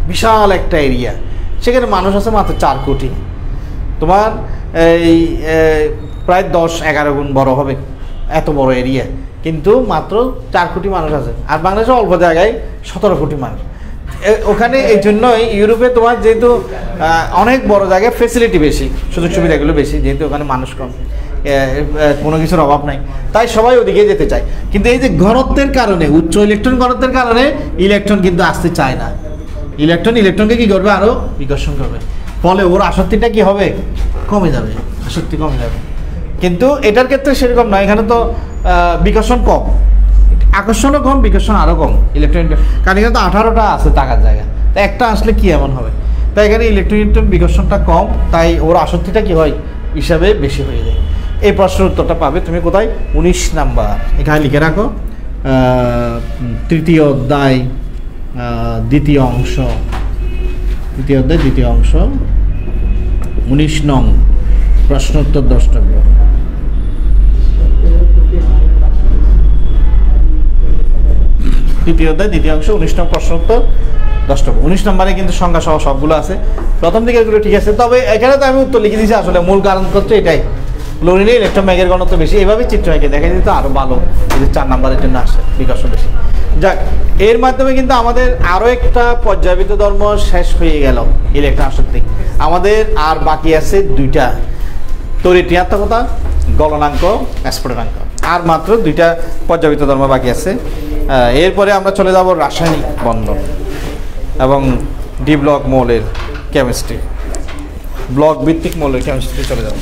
বিশাল একটা এরিয়া, সেখানে মানুষ আছে মাত্র 4 কোটি। তোমার এই প্রায় 10-11 গুণ বড় হবে, এত বড় এরিয়া, কিন্তু মাত্র 4 কোটি মানুষ আছে। আর বাংলাদেশে অল্প জায়গায় 17 কোটি মানুষ। ওখানে এই জন্যই ইউরোপে তোমার যেহেতু অনেক বড় জায়গায় ফেসিলিটি বেশি, সুযোগ সুবিধাগুলো বেশি, যেহেতু ওখানে মানুষ কম, কোনো কিছুর অভাব নাই, তাই সবাই ওদিকে যেতে চায়। কিন্তু এই যে ঘনত্বের কারণে, উচ্চ ইলেকট্রন ঘনত্বের কারণে ইলেকট্রন কিন্তু আসতে চায় না। ইলেকট্রনকে কি করবে, আরো বিকর্ষণ করবে, ফলে ওর আসক্তিটা কি হবে, কমে যাবে, আসক্তি কমে যাবে। কিন্তু এটার ক্ষেত্রে সেরকম নয়, এখানে তো বিকর্ষণ কম, আকর্ষণও কম, বিকর্ষণ আরও কম ইলেকট্রন, কারণ এখানে তো 18টা আছে টাকার জায়গা, তাই একটা আসলে কি এমন হবে, তাই এখানে ইলেকট্রন বিকর্ষণটা কম, তাই ওর আসক্তিটা কি হয়, হিসাবে বেশি হয়ে যায়। এই প্রশ্নের উত্তরটা পাবে তুমি কোথায়, 19 নাম্বার, এখানে লিখে রাখো, তৃতীয় অধ্যায় দ্বিতীয় অংশ, 19 নং প্রশ্নোত্তর দ্রষ্টব্য। তৃতীয় অধ্যায় দ্বিতীয় অংশ 19 নং প্রশ্নোত্তর দ্রষ্টব্য। 19 নম্বরে কিন্তু সংখ্যা সহ সবগুলো আছে, প্রথম দিকে এগুলো ঠিক আছে, তবে এখানে তো আমি উত্তর লিখে দিয়েছি, আসলে মূল কারণ হচ্ছে এটাই, ক্লোরিনে ইলেকট্রোম্যাগের ঘনত্ব বেশি, এইভাবে চিত্র এঁকে দেখা যেত আরও ভালো, এই যে 4 নম্বরের জন্য আসে বিকর্ষণ বেশি। যাক, এর মাধ্যমে কিন্তু আমাদের আরও একটা পর্যায়বৃত্ত ধর্ম শেষ হয়ে গেল, ইলেকট্রন আসক্তি। আমাদের আর বাকি আছে 2টা, তড়িৎ ঋণাত্মকতা, গলনাঙ্ক, স্ফুটনাঙ্ক, আর মাত্র 2টা পর্যায়বৃত্ত ধর্ম বাকি আছে। এরপরে আমরা চলে যাব রাসায়নিক বন্ধন এবং ডি ব্লক মৌলের কেমিস্ট্রি, ব্লক ভিত্তিক মৌলের কেমিস্ট্রি চলে যাব।